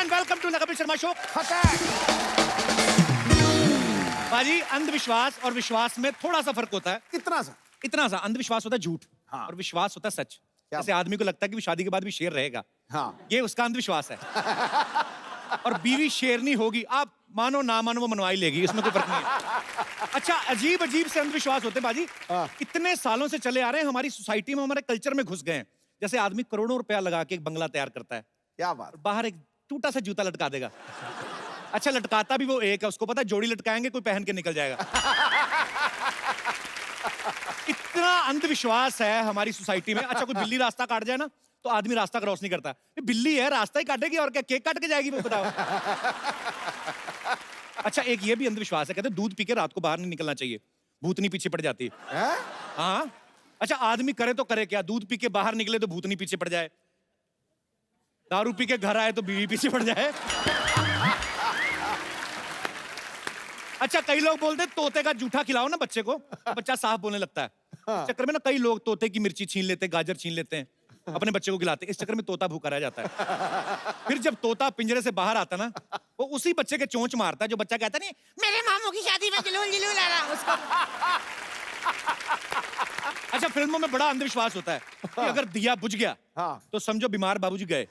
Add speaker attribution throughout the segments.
Speaker 1: And welcome to the Kapil Sharma show. बाजी, अंधविश्वास और विश्वास में थोड़ा सा फर्क होता है। इतना सा अंधविश्वास होता है झूठ,
Speaker 2: हाँ।
Speaker 1: और विश्वास होता है सच। जैसे आदमी को लगता है कि शादी के बाद भी शेर रहेगा,
Speaker 2: हाँ।
Speaker 1: ये उसका अंधविश्वास है। और बीवी शेरनी होगी, आप मानो ना मानो वो मनवा ही लेगी, इसमें कोई फर्क नहीं है। अच्छा, अजीब अजीब से अंधविश्वास होते हैं बाजी, इतने सालों से चले आ रहे हैं, हमारी सोसाइटी में, हमारे कल्चर में घुस गए हैं। जैसे आदमी करोड़ों रुपया लगा के एक बंगला तैयार करता है,
Speaker 2: क्या बात।
Speaker 1: बाहर एक टूटा सा जूता लटका देगा। अच्छा, लटकाता भी वो एक है, उसको पता है जोड़ी लटकाएंगे कोई पहन के निकल जाएगा। इतना अंधविश्वास है हमारी सोसाइटी में। अच्छा, कोई बिल्ली रास्ता काट जाए ना तो आदमी रास्ता क्रॉस नहीं करता। ये बिल्ली है, रास्ता ही काटेगी और क्या, केक काट के जाएगी वो, बताओ। अच्छा, एक ये भी अंधविश्वास है, कहते हैं दूध पी के रात को बाहर नहीं निकलना चाहिए, भूतनी पीछे पड़ जाती है। हाँ। अच्छा, आदमी करे तो करे क्या, दूध पी के बाहर निकले तो भूतनी पीछे पड़ जाए, दारू पी के घर आए तो बीवी पीछे पड़ जाए। अच्छा, कई लोग बोलते हैं तोते का जूठा खिलाओ ना बच्चे को तो बच्चा साफ बोलने लगता है। इस चक्कर में ना कई लोग तोते की मिर्ची छीन लेते हैं, गाजर छीन लेते हैं, अपने बच्चे को खिलाते हैं। इस चक्कर में तोता भूखा रह जाता है। फिर जब तोता पिंजरे से बाहर आता ना, वो उसी बच्चे के चोंच मारता है जो बच्चा कहता नहीं मेरे मामू की शादी में जुलूल जुलूल आ रहा उसका। अच्छा, फिल्मों में बड़ा अंधविश्वास होता है कि अगर दिया बुझ गया तो समझो बीमार बाबूजी गए।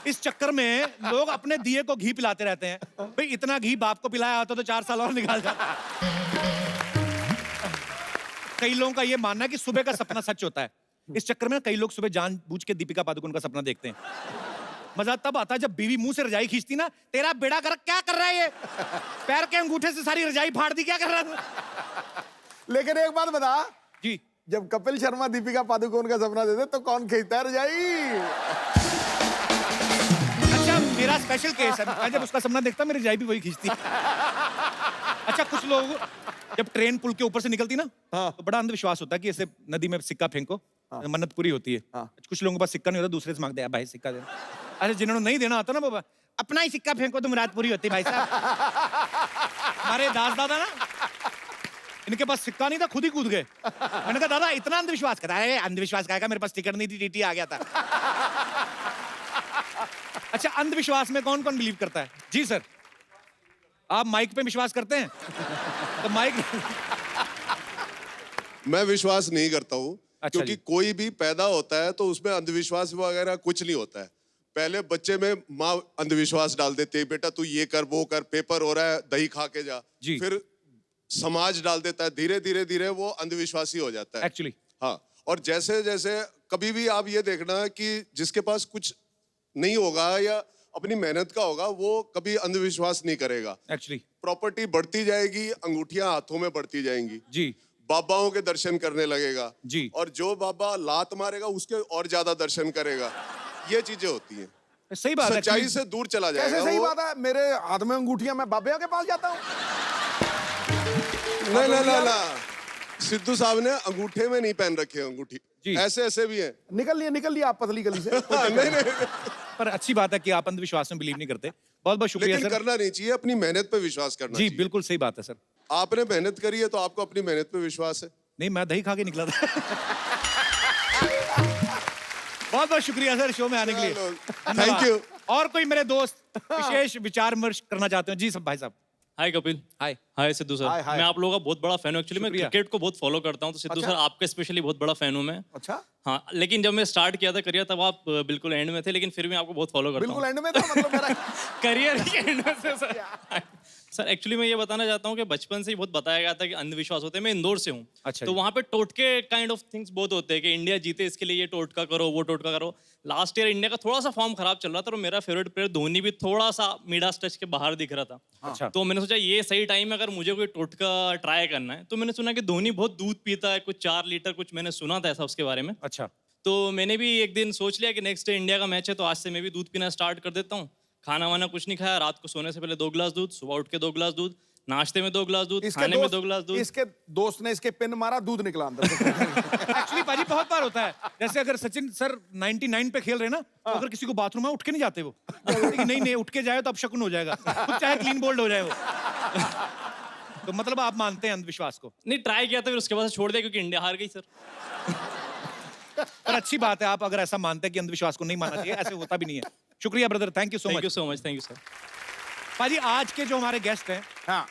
Speaker 1: इस चक्कर में लोग अपने दिए को घी पिलाते रहते हैं। भाई, इतना घी बाप को पिलाया होता तो 4 साल और निकाल जाता। कई लोगों का ये मानना है कि सुबह का सपना सच होता है। इस चक्कर में कई लोग सुबह जानबूझ के दीपिका पादुकोण का सपना देखते हैं। मजा तब आता है जब बीवी मुंह से रजाई खींचती ना, तेरा बेड़ा गर्क क्या कर रहा है ये, पैर के अंगूठे से सारी रजाई फाड़ दी, क्या कर रहा है।
Speaker 2: लेकिन एक बात बता
Speaker 1: जी,
Speaker 2: जब कपिल शर्मा दीपिका पादुकोण का सपना देते तो कौन खींचता है रजाई?
Speaker 1: अच्छा, मेरा स्पेशल केस है, मैं जब उसका सपना देखता मेरी रजाई भी वही खींचती। अच्छा, कुछ लोग जब ट्रेन पुल के ऊपर से निकलती ना तो बड़ा अंधविश्वास होता है कि ऐसे नदी में सिक्का फेंको, मन्नत पूरी होती है। कुछ लोगों के पास सिक्का नहीं होता, दूसरे से मांगते हैं भाई सिक्का देना। अरे, जिन्होंने नहीं देना आता ना बाबा, अपना ही सिक्का फेंको तो मुराद पूरी होती है भाई साहब। हमारे दास दादा ना, इनके पास सिक्का नहीं था, खुद ही कूद गए। मैंने कहा दादा इतना अंधविश्वास, कहता है अंधविश्वास का, मेरे पास टिकट नहीं थी, टीटी आ गया था। अच्छा, अंधविश्वास में कौन कौन बिलीव करता है? जी सर, आप माइक पे विश्वास करते हैं? तो माइक।
Speaker 3: मैं विश्वास नहीं करता हूँ।
Speaker 1: अच्छा
Speaker 3: क्योंकि
Speaker 1: जी।
Speaker 3: कोई भी पैदा होता है तो उसमें अंधविश्वास वगैरह कुछ नहीं होता है। पहले बच्चे में माँ अंधविश्वास डाल देती है, बेटा तू ये कर वो कर, पेपर हो रहा है दही खा के जा।
Speaker 1: जी।
Speaker 3: फिर समाज डाल देता है, धीरे धीरे धीरे वो अंधविश्वासी हो जाता है।
Speaker 1: एक्चुअली
Speaker 3: हाँ, और जैसे जैसे कभी भी आप ये देखना कि जिसके पास कुछ नहीं होगा या अपनी मेहनत का होगा, वो कभी अंधविश्वास नहीं करेगा।
Speaker 1: एक्चुअली
Speaker 3: प्रॉपर्टी बढ़ती जाएगी, अंगूठियां हाथों में बढ़ती जाएंगी
Speaker 1: जी
Speaker 3: बाबाओं के दर्शन करने लगेगा
Speaker 1: जी।
Speaker 3: और जो बाबा लात मारेगा उसके और ज्यादा दर्शन करेगा। ये चीजें होती हैं,
Speaker 1: सही बात है।
Speaker 3: सच्चाई से दूर चला जाएगा।
Speaker 2: कैसे सही
Speaker 3: वो
Speaker 2: बात है? मेरे हाथ में अंगूठियां, मैं बाबे के पास जाता हूँ।
Speaker 3: ना सिद्धू साहब ने अंगूठे में नहीं पहन रखी है अंगूठी, ऐसे ऐसे भी है।
Speaker 2: निकल लिया आप पतली गली से।
Speaker 3: नहीं।
Speaker 1: पर अच्छी बात है कि आप अंधविश्वास में बिलीव नहीं करते। बहुत बहुत शुक्रिया
Speaker 3: लेकिन
Speaker 1: सर।
Speaker 3: करना नहीं चाहिए, अपनी मेहनत पे विश्वास करना
Speaker 1: जी
Speaker 3: चाहिए।
Speaker 1: बिल्कुल सही बात है सर।
Speaker 3: आपने मेहनत करी है तो आपको अपनी मेहनत पे विश्वास है।
Speaker 1: नहीं, मैं दही खा के निकला था। बहुत बहुत शुक्रिया सर शो में आने के लिए।
Speaker 3: Thank you.
Speaker 1: और कोई मेरे दोस्त विशेष विचार विमर्श करना चाहते हो? जी सब भाई साहब।
Speaker 4: हाय कपिल।
Speaker 1: हाय।
Speaker 4: हाय सिद्धू सर।
Speaker 2: हाय।
Speaker 4: मैं आप लोगों का बहुत बड़ा फैन हूँ। एक्चुअली मैं
Speaker 1: शुक्रिया।
Speaker 4: क्रिकेट को बहुत फॉलो करता हूँ, तो सिद्धू सर आपके स्पेशली बहुत बड़ा फैन हूँ मैं।
Speaker 2: अच्छा,
Speaker 4: हाँ, लेकिन जब मैं स्टार्ट किया था करियर तब आप बिल्कुल एंड में थे, लेकिन फिर भी आपको बहुत फॉलो करता हूँ।
Speaker 2: बिल्कुल एंड में था, मतलब मेरा
Speaker 4: करियर ही एंड में से सर। सर एक्चुअली मैं ये बताना चाहता हूँ कि बचपन से ही बहुत बताया गया था कि अंधविश्वास होते हैं। मैं इंदौर से हूँ।
Speaker 1: अच्छा
Speaker 4: तो
Speaker 1: जी।
Speaker 4: वहाँ पे टोटके काइंड ऑफ थिंग्स बहुत होते हैं कि इंडिया जीते इसके लिए ये टोटका करो, वो टोटका करो। लास्ट ईयर इंडिया का थोड़ा सा फॉर्म खराब चल रहा था और मेरा फेवरेट प्लेयर धोनी भी थोड़ा सा मिडास टच के बाहर दिख रहा था।
Speaker 1: अच्छा।
Speaker 4: तो मैंने सोचा ये सही टाइम है, अगर मुझे कोई टोटका ट्राई करना है। तो मैंने सुना कि धोनी बहुत दूध पीता है, कुछ 4 लीटर कुछ मैंने सुना था ऐसा उसके बारे में।
Speaker 1: अच्छा।
Speaker 4: तो मैंने भी एक दिन सोच लिया कि नेक्स्ट डे इंडिया का मैच है तो आज से मैं भी दूध पीना स्टार्ट कर देता हूँ। खाना वाना कुछ नहीं खाया, रात को सोने से पहले 2 गिलास दूध, सुबह उठ के 2 गिलास दूध, नाश्ते में 2 गिलास दूध, खाने में 2 गिलास दूध।
Speaker 2: इसके दोस्त ने इसके पिन मारा, दूध निकला अंदर से।
Speaker 1: एक्चुअली पाजी बहुत बार होता है, जैसे अगर सचिन सर 99 पे खेल रहे ना तो अगर किसी को बाथरूम में उठ के नहीं जाते वो, नहीं उठ के जाए तो अब शकुन हो जाएगा, कुछ चाहे क्लीन बोल्ड हो जाए वो। तो मतलब आप मानते हैं अंधविश्वास को?
Speaker 4: नहीं, ट्राई किया था फिर उसके बाद छोड़ दिया क्योंकि इंडिया हार गई सर।
Speaker 1: पर अच्छी बात है आप अगर ऐसा मानते हैं कि अंधविश्वास को नहीं मानना चाहिए, ऐसे होता भी नहीं है। शुक्रिया brother, thank you so
Speaker 4: thank
Speaker 1: much.
Speaker 4: You so much, thank you sir.
Speaker 1: पाजी आज के जो हमारे गेस्ट हैं
Speaker 2: हाँ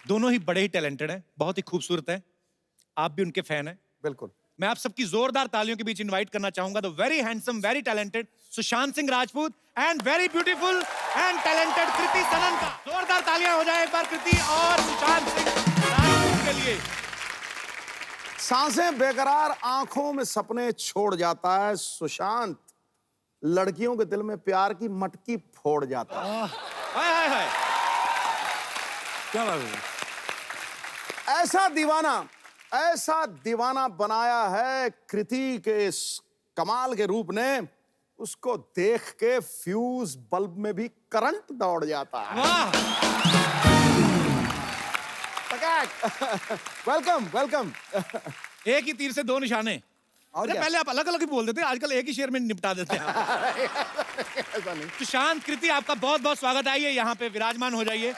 Speaker 1: दोनों ही बड़े ही टैलेंटेड हैं, बहुत ही खूबसूरत हैं, आप भी उनके फैन हैं।
Speaker 2: बिल्कुल।
Speaker 1: मैं आप सबकी जोरदार तालियों के बीच इनवाइट करना चाहूंगा the very handsome, very talented Sushant Singh Rajput and very beautiful and talented Kriti Sanon का। जोरदार तालियां हो जाए एक बार कृति और सुशांत सिंह राजपूत के लिए।
Speaker 2: सांसें बेकरार, आंखों में सपने छोड़ जाता है सुशांत, लड़कियों के दिल में प्यार की मटकी फोड़ जाता है।
Speaker 1: हाय हाय हाय,
Speaker 2: क्या बात है? ऐसा दीवाना बनाया है कृति के इस कमाल के रूप ने, उसको देख के फ्यूज बल्ब में भी करंट दौड़ जाता है।
Speaker 1: वाह।
Speaker 2: Welcome welcome.
Speaker 1: एक ही तीर से दो निशाने।
Speaker 2: और
Speaker 1: अरे
Speaker 2: क्या?
Speaker 1: पहले आप अलग अलग ही बोल देते हैं, आजकल एक ही शेर में निपटा देते हैं।
Speaker 2: ऐसा नहीं।
Speaker 1: सुशांत कृति आपका बहुत बहुत स्वागत है, आइए यहाँ पे विराजमान हो जाइए।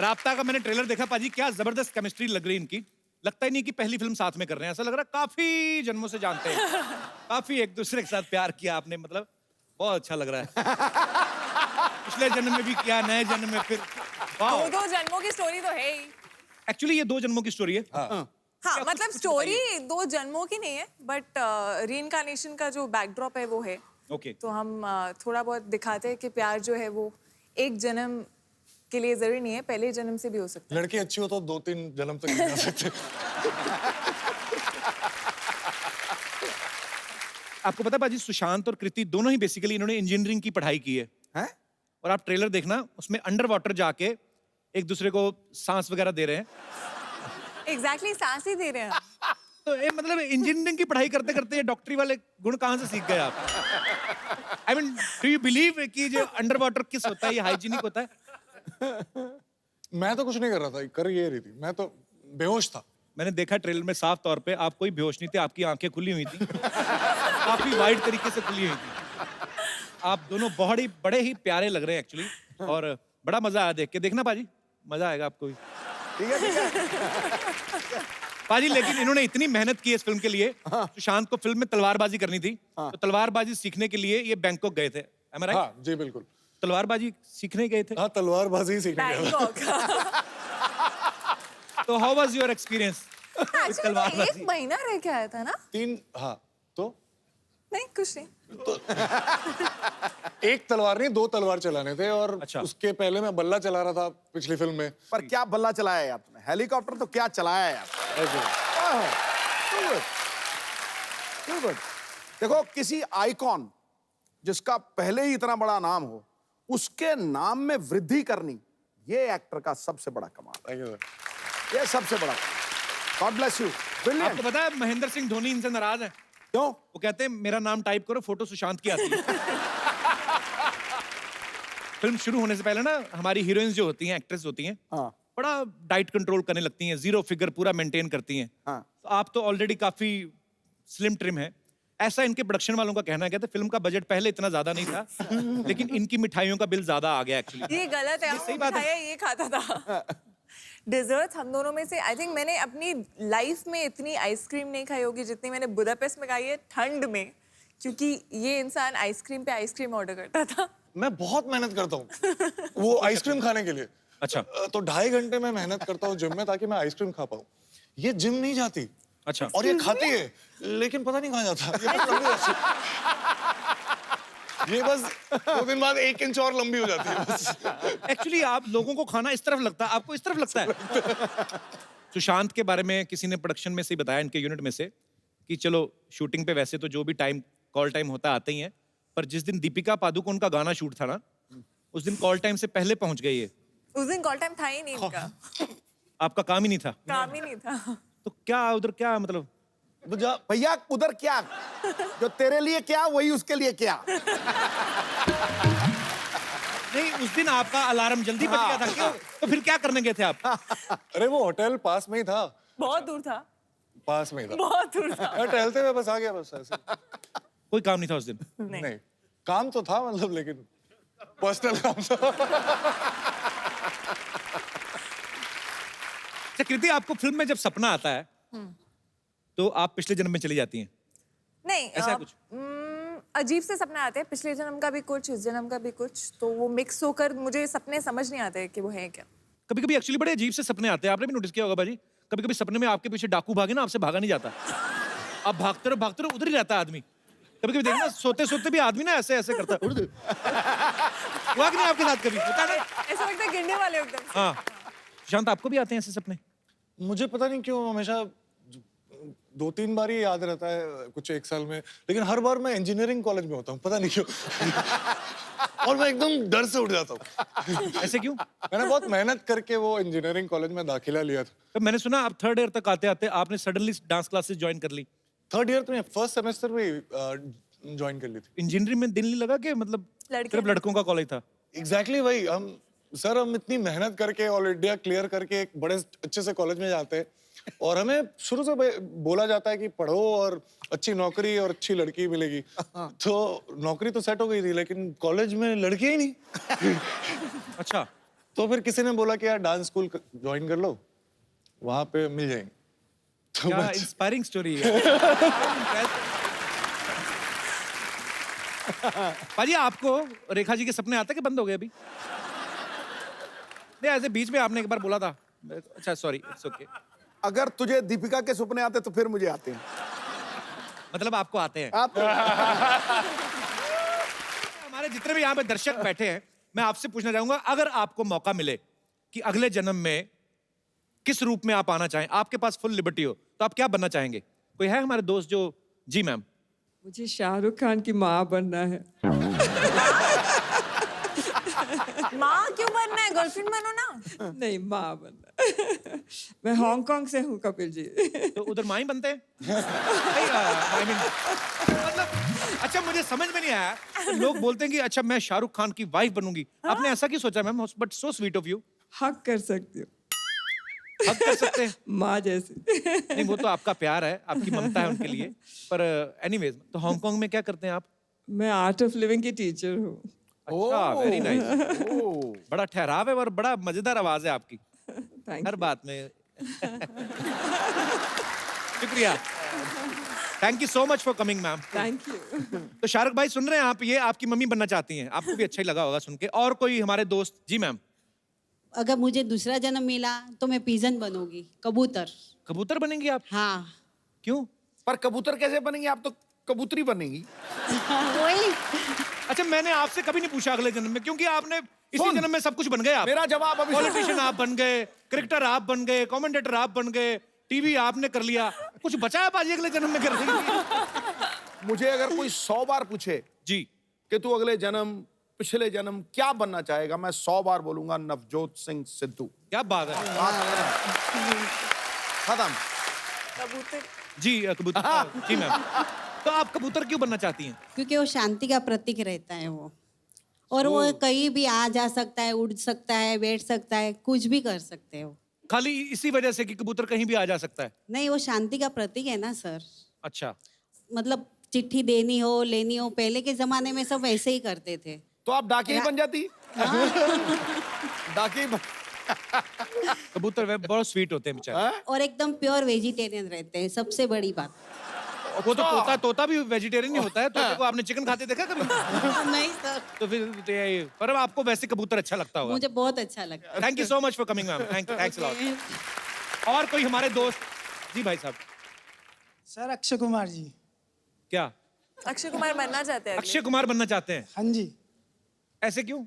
Speaker 1: राब्ता का मैंने ट्रेलर देखा पाजी, क्या जबरदस्त केमिस्ट्री लग रही है इनकी। लगता ही नहीं कि पहली फिल्म साथ में कर रहे हैं, ऐसा लग रहा है काफी जन्मों से जानते हैं, काफी एक दूसरे के साथ प्यार किया आपने, मतलब बहुत अच्छा लग रहा है। पिछले जन्म में भी किया, नए जन्म में फिर।
Speaker 5: दो जन्मों की स्टोरी तो है ही।
Speaker 1: एक्चुअली ये 2 जन्मों की स्टोरी है।
Speaker 5: हाँ मतलब स्टोरी 2 जन्मों की नहीं है, बट रीइंकार्नेशन का जो बैकड्रॉप है वो है।
Speaker 1: ओके।
Speaker 5: तो हम थोड़ा बहुत दिखाते हैं कि प्यार जो है वो एक जन्म के लिए जरूरी नहीं है, पहले जन्म से भी हो सकता है।
Speaker 6: लड़की अच्छी हो तो 2-3 जन्म तक नहीं जा सकते।
Speaker 1: आपको पता है पाजी, सुशांत और कृति दोनों ही बेसिकली इन्होंने इंजीनियरिंग की पढ़ाई की है।
Speaker 2: हैं?
Speaker 1: और आप ट्रेलर देखना, उसमें अंडर वाटर जाके एक दूसरे को सांस वगैरह दे रहे हैं।
Speaker 5: एग्जैक्टली सांस ही दे रहे हैं।
Speaker 1: तो ये मतलब इंजीनियरिंग की पढ़ाई करते करते ये डॉक्टरी वाले गुण कहाँ से सीख गए आप? I mean do you believe कि जो अंडर वाटर किस होता है, ये हाइजीनिक होता है?
Speaker 6: मैं तो कुछ नहीं कर रहा था, कर ये रही थी, मैं तो बेहोश था।
Speaker 1: मैंने देखा ट्रेलर में साफ तौर पे, आप कोई बेहोश नहीं थे, आपकी आंखें खुली हुई थी, काफी वाइड तरीके से खुली हुई थी। आप दोनों बहुत ही बड़े ही प्यारे लग रहे हैं एक्चुअली, और बड़ा मजा आया देख के। देखना पाजी, मजा आएगा आपको भी।
Speaker 2: ठीक है ठीक है।
Speaker 1: पाजी लेकिन इन्होंने इतनी मेहनत की है इस फिल्म के लिए। सुशांत को फिल्म में तलवारबाजी करनी थी, तो तलवारबाजी सीखने के लिए ये बैंकॉक गए थे। Am I right?
Speaker 6: हाँ जी बिल्कुल।
Speaker 1: तलवारबाजी सीखने गए थे।
Speaker 6: हाँ तलवारबाजी ही सीखने गया था।
Speaker 5: बैंकॉक।
Speaker 1: तो how was your experience?
Speaker 5: Actually मैं 1 महीना रह के आया था ना।
Speaker 6: 3 हाँ तो
Speaker 5: नहीं कुछ नहीं।
Speaker 6: एक तलवार नहीं 2 तलवार चलाने थे, और
Speaker 1: अच्छा।
Speaker 6: उसके पहले मैं बल्ला चला रहा था पिछली फिल्म में।
Speaker 2: पर क्या बल्ला चलाया है आपने? हेलीकॉप्टर तो क्या चलाया है आपने?
Speaker 6: ऐसे।
Speaker 2: Too good. देखो किसी आइकॉन जिसका पहले ही इतना बड़ा नाम हो, उसके नाम में वृद्धि करनी, ये एक्टर का सबसे बड़ा कमाल
Speaker 6: Thank you, sir.
Speaker 2: है। ये सबसे बड़ा। God bless you. ब्रिलियंट।
Speaker 1: आपको पता है महेंद्र सिंह धोनी इनसे नाराज है।
Speaker 2: क्यों?
Speaker 1: वो कहते हैं मेरा नाम टाइप करो, फोटो सुशांत की आती है। फिल्म शुरू होने से पहले ना हमारी हीरोइंस जो होती हैं, एक्ट्रेस होती हैं,
Speaker 2: हाँ
Speaker 1: बड़ा डाइट कंट्रोल करने लगती हैं, 0 फिगर पूरा मेंटेन करती हैं।
Speaker 2: हाँ।
Speaker 1: तो आप तो ऑलरेडी काफी स्लिम ट्रिम है, ऐसा इनके प्रोडक्शन वालों का कहना है। कहते फिल्म का बजट पहले इतना ज्यादा नहीं था, लेकिन इनकी मिठाइयों का बिल ज्यादा आ गया एक्चुअली।
Speaker 5: ये गलत है,
Speaker 1: सही
Speaker 5: वो
Speaker 1: बात है।
Speaker 5: मिठाइयाँ ये खाता था। डिजर्ट्स हम दोनों में से आई थिंक मैंने अपनी लाइफ में इतनी आइसक्रीम नहीं खाई होगी जितनी मैंने बुदापेस्ट में खाई है ठंड में, क्योंकि ये इंसान आइसक्रीम पे आइसक्रीम ऑर्डर करता था।
Speaker 6: मैं बहुत मेहनत करता हूँ वो आइसक्रीम खाने के लिए।
Speaker 1: अच्छा।
Speaker 6: तो 2.5 घंटे में मेहनत करता हूँ जिम में, ताकि मैं आइसक्रीम खा पाऊँ। ये जिम नहीं जाती।
Speaker 1: अच्छा।
Speaker 6: और ये खाती है, लेकिन पता नहीं कहाँ जाता। ये बस लंबी जाती है। ये बस 2 दिन बाद 1 इंच और लंबी हो जाती है बस।
Speaker 1: एक्चुअली आप लोगों को खाना इस तरफ लगता है, आपको इस तरफ लगता है। सुशांत के बारे में किसी ने प्रोडक्शन में से ही बताया, इनके यूनिट में से, कि चलो शूटिंग पे वैसे तो जो भी टाइम कॉल टाइम होता आते ही है, पर जिस दिन दीपिका पादुकोण का गाना शूट था ना, उस दिन कॉल टाइम से पहले पहुंच गई है।
Speaker 5: उस दिन कॉल टाइम था ही नहीं इनका,
Speaker 1: आपका काम ही नहीं था।
Speaker 5: काम ही नहीं था।
Speaker 1: तो क्या उधर क्या मतलब?
Speaker 2: तो भैया उधर क्या, जो तेरे लिए क्या वही उसके लिए क्या।
Speaker 1: नहीं, उस दिन आपका अलार्म जल्दी बज गया था क्यों? तो फिर क्या करने गए थे आप?
Speaker 6: अरे वो होटल पास में ही था।
Speaker 5: बहुत दूर था,
Speaker 6: पास में ही था।
Speaker 5: बहुत दूर था।
Speaker 6: मैं टहलते हुए बस आ गया, बस ऐसे।
Speaker 1: कोई काम नहीं था उस दिन?
Speaker 6: नहीं, काम तो था मतलब, लेकिन पर्सनल काम था।
Speaker 1: कृति, आपको फिल्म में जब सपना आता है तो आप पिछले जन्म में चली जाती हैं?
Speaker 5: नहीं नहीं
Speaker 1: ऐसा है कुछ?
Speaker 5: अजीब से सपने आते हैं, पिछले जन्म का भी कुछ, इस जन्म का भी कुछ, तो वो मिक्स होकर मुझे सपने समझ नहीं आते कि वो है क्या।
Speaker 1: कभी कभी एक्चुअली बड़े अजीब से सपने आते हैं, आपने भी नोटिस किया होगा बाजी। कभी कभी सपने में आपके पीछे डाकू भागे ना, आपसे भागा नहीं जाता, आप भागते रहो उधर ही रहता है आदमी। कभी कभी देखना सोते सोते भी आदमी ना ऐसे ऐसे करता है, हुआ कि नहीं आपके साथ कभी? होता है ना?
Speaker 5: ऐसा लगता है गिरने वाले एकदम से।
Speaker 1: हाँ शांत, आपको भी आते हैं ऐसे सपने?
Speaker 6: मुझे पता नहीं क्यों हमेशा 2-3 बार ही याद रहता है कुछ एक साल में, लेकिन हर बार मैं इंजीनियरिंग कॉलेज में होता हूँ, पता नहीं क्यों। और मैं एकदम डर से उठ जाता हूँ।
Speaker 1: ऐसे क्यों?
Speaker 6: मैंने बहुत मेहनत करके वो इंजीनियरिंग कॉलेज में दाखिला लिया था।
Speaker 1: तो मैंने सुना आप 3rd ईयर तक आते आते आपने सडनली डांस क्लासेस ज्वाइन कर ली।
Speaker 6: 3rd ईयर में फर्स्ट सेमेस्टर में ज्वाइन कर ली थी।
Speaker 1: इंजीनियरिंग में दिल नहीं लगा कि मतलब
Speaker 5: लड़के
Speaker 1: सिर्फ लड़कों का कॉलेज था?
Speaker 6: एग्जैक्टली वही। हम इतनी मेहनत करके ऑल इंडिया क्लियर करके एक बड़े अच्छे से कॉलेज में जाते हैं, और हमें शुरू से बोला जाता है कि पढ़ो और अच्छी नौकरी और अच्छी लड़की मिलेगी। तो नौकरी तो सेट हो गई थी, लेकिन कॉलेज में लड़की ही नहीं।
Speaker 1: अच्छा,
Speaker 6: तो फिर किसी ने बोला कि यार डांस स्कूल ज्वाइन कर लो, वहां पे मिल जाएंगे। तो
Speaker 1: क्या
Speaker 6: मैं
Speaker 1: इंस्पायरिंग स्टोरी है। पाजी, आपको रेखा जी के सपने आते कि बंद हो गए अभी? नहीं, ऐसे बीच में आपने एक बार बोला था। अच्छा सॉरी, इट्स ओके।
Speaker 2: अगर तुझे दीपिका के सपने आते तो फिर मुझे आते हैं।
Speaker 1: मतलब आपको आते हैं?
Speaker 2: आप
Speaker 1: हमारे जितने भी यहाँ पे दर्शक बैठे हैं, मैं आपसे पूछना चाहूंगा, अगर आपको मौका मिले कि अगले जन्म में किस रूप में आप आना चाहें, आपके पास फुल लिबर्टी हो, तो आप क्या बनना चाहेंगे? कोई है हमारे दोस्त जो? जी मैम।
Speaker 7: मुझे शाहरुख खान की माँ बनना है।
Speaker 5: माँ क्यों बनना है? गर्लफ्रेंड बनो ना।
Speaker 7: नहीं, माँ बनना है। मैं हांगकांग से हूँ कपिल जी।
Speaker 1: तो उधर माँ ही बनते हैं? नहीं, I mean, मतलब अच्छा, मुझे समझ में नहीं आया, तो लोग बोलते हैं कि अच्छा मैं शाहरुख खान की वाइफ बनूंगी। आपने ऐसा क्यों सोचा ma'am? But so sweet of you.
Speaker 7: हक कर सकती हूँ,
Speaker 1: हक कर सकते हैं?
Speaker 7: माँ जैसी।
Speaker 1: नहीं, वो तो आपका प्यार है, आपकी ममता है उनके लिए। पर एनीवेज, तो हांगकांग में क्या करते हैं आप?
Speaker 7: मैं आर्ट ऑफ लिविंग की टीचर हूँ।
Speaker 1: अच्छा, वेरी नाइस। बड़ा ठहराव है और बड़ा मजेदार आवाज है आपकी
Speaker 7: थैंक
Speaker 1: हर बात में। शुक्रिया, thank you so much for coming ma'am.
Speaker 7: Thank you.
Speaker 1: तो शाहरुख भाई सुन रहे हैं आप, ये आपकी मम्मी बनना चाहती हैं, आपको भी अच्छा ही लगा होगा सुन के। और कोई हमारे दोस्त? जी मैम।
Speaker 8: अगर मुझे दूसरा जन्म मिला तो मैं पिजन बनूंगी, कबूतर।
Speaker 1: कबूतर बनेंगी आप?
Speaker 8: हाँ।
Speaker 1: क्यों?
Speaker 2: पर कबूतर कैसे बनेंगी? आप तो कबूतरी बनेंगी।
Speaker 8: वही।
Speaker 1: अच्छा, मैंने आपसे कभी नहीं पूछा अगले जन्म में, क्योंकि आपने इसी जन्म में सब कुछ बन गए आप।
Speaker 2: मेरा जवाब अभी
Speaker 1: पॉलिटिशियन आप बन गए, क्रिकेटर आप बन गए, कमेंटेटर आप बन गए, टीवी आपने कर लिया, कुछ बचा है पाजी अगले जन्म में करने के लिए?
Speaker 2: मुझे अगर कोई 100 बार पूछे
Speaker 1: जी,
Speaker 2: कि तू अगले जन्म पिछले जन्म क्या बनना चाहेगा, मैं 100 बार बोलूंगा नवजोत सिंह सिद्धू।
Speaker 1: क्या बात है।
Speaker 2: खत्म।
Speaker 5: कबूतर।
Speaker 1: जी कबूतर। जी मैम, तो आप कबूतर क्यों बनना चाहती हैं?
Speaker 8: क्योंकि वो शांति का प्रतीक रहता है वो, और वो कहीं भी आ जा सकता है, उड़ सकता है, बैठ सकता है, कुछ भी कर सकते हैं वो।
Speaker 1: खाली इसी वजह से कि कबूतर कहीं भी आ जा सकता है?
Speaker 8: नहीं, वो शांति का प्रतीक है ना सर।
Speaker 1: अच्छा,
Speaker 8: मतलब चिट्ठी देनी हो, लेनी हो, पहले के जमाने में सब ऐसे ही करते थे।
Speaker 2: तो आप डाकिया ही बन जाती। डाकिया ही
Speaker 1: कबूतर वे बहुत स्वीट होते हैं बेचारे।
Speaker 8: और एकदम प्योर वेजिटेरियन रहते हैं, सबसे बड़ी बात।
Speaker 1: वो तो तोता भी वेजिटेरियन ही होता है। तोते को आपने चिकन खाते देखा कभी?
Speaker 8: नहीं सर,
Speaker 1: तो फिर पर आपको वैसे कबूतर अच्छा लगता होगा।
Speaker 8: मुझे बहुत अच्छा लगता है।
Speaker 1: Thank you so much for coming ma'am, thanks a lot. और कोई हमारे दोस्त? जी भाई साहब।
Speaker 9: सर अक्षय कुमार जी।
Speaker 1: क्या
Speaker 5: अक्षय कुमार बनना चाहते हैं?
Speaker 1: अक्षय कुमार बनना चाहते हैं?
Speaker 9: हाँ जी
Speaker 1: ऐसे क्यों?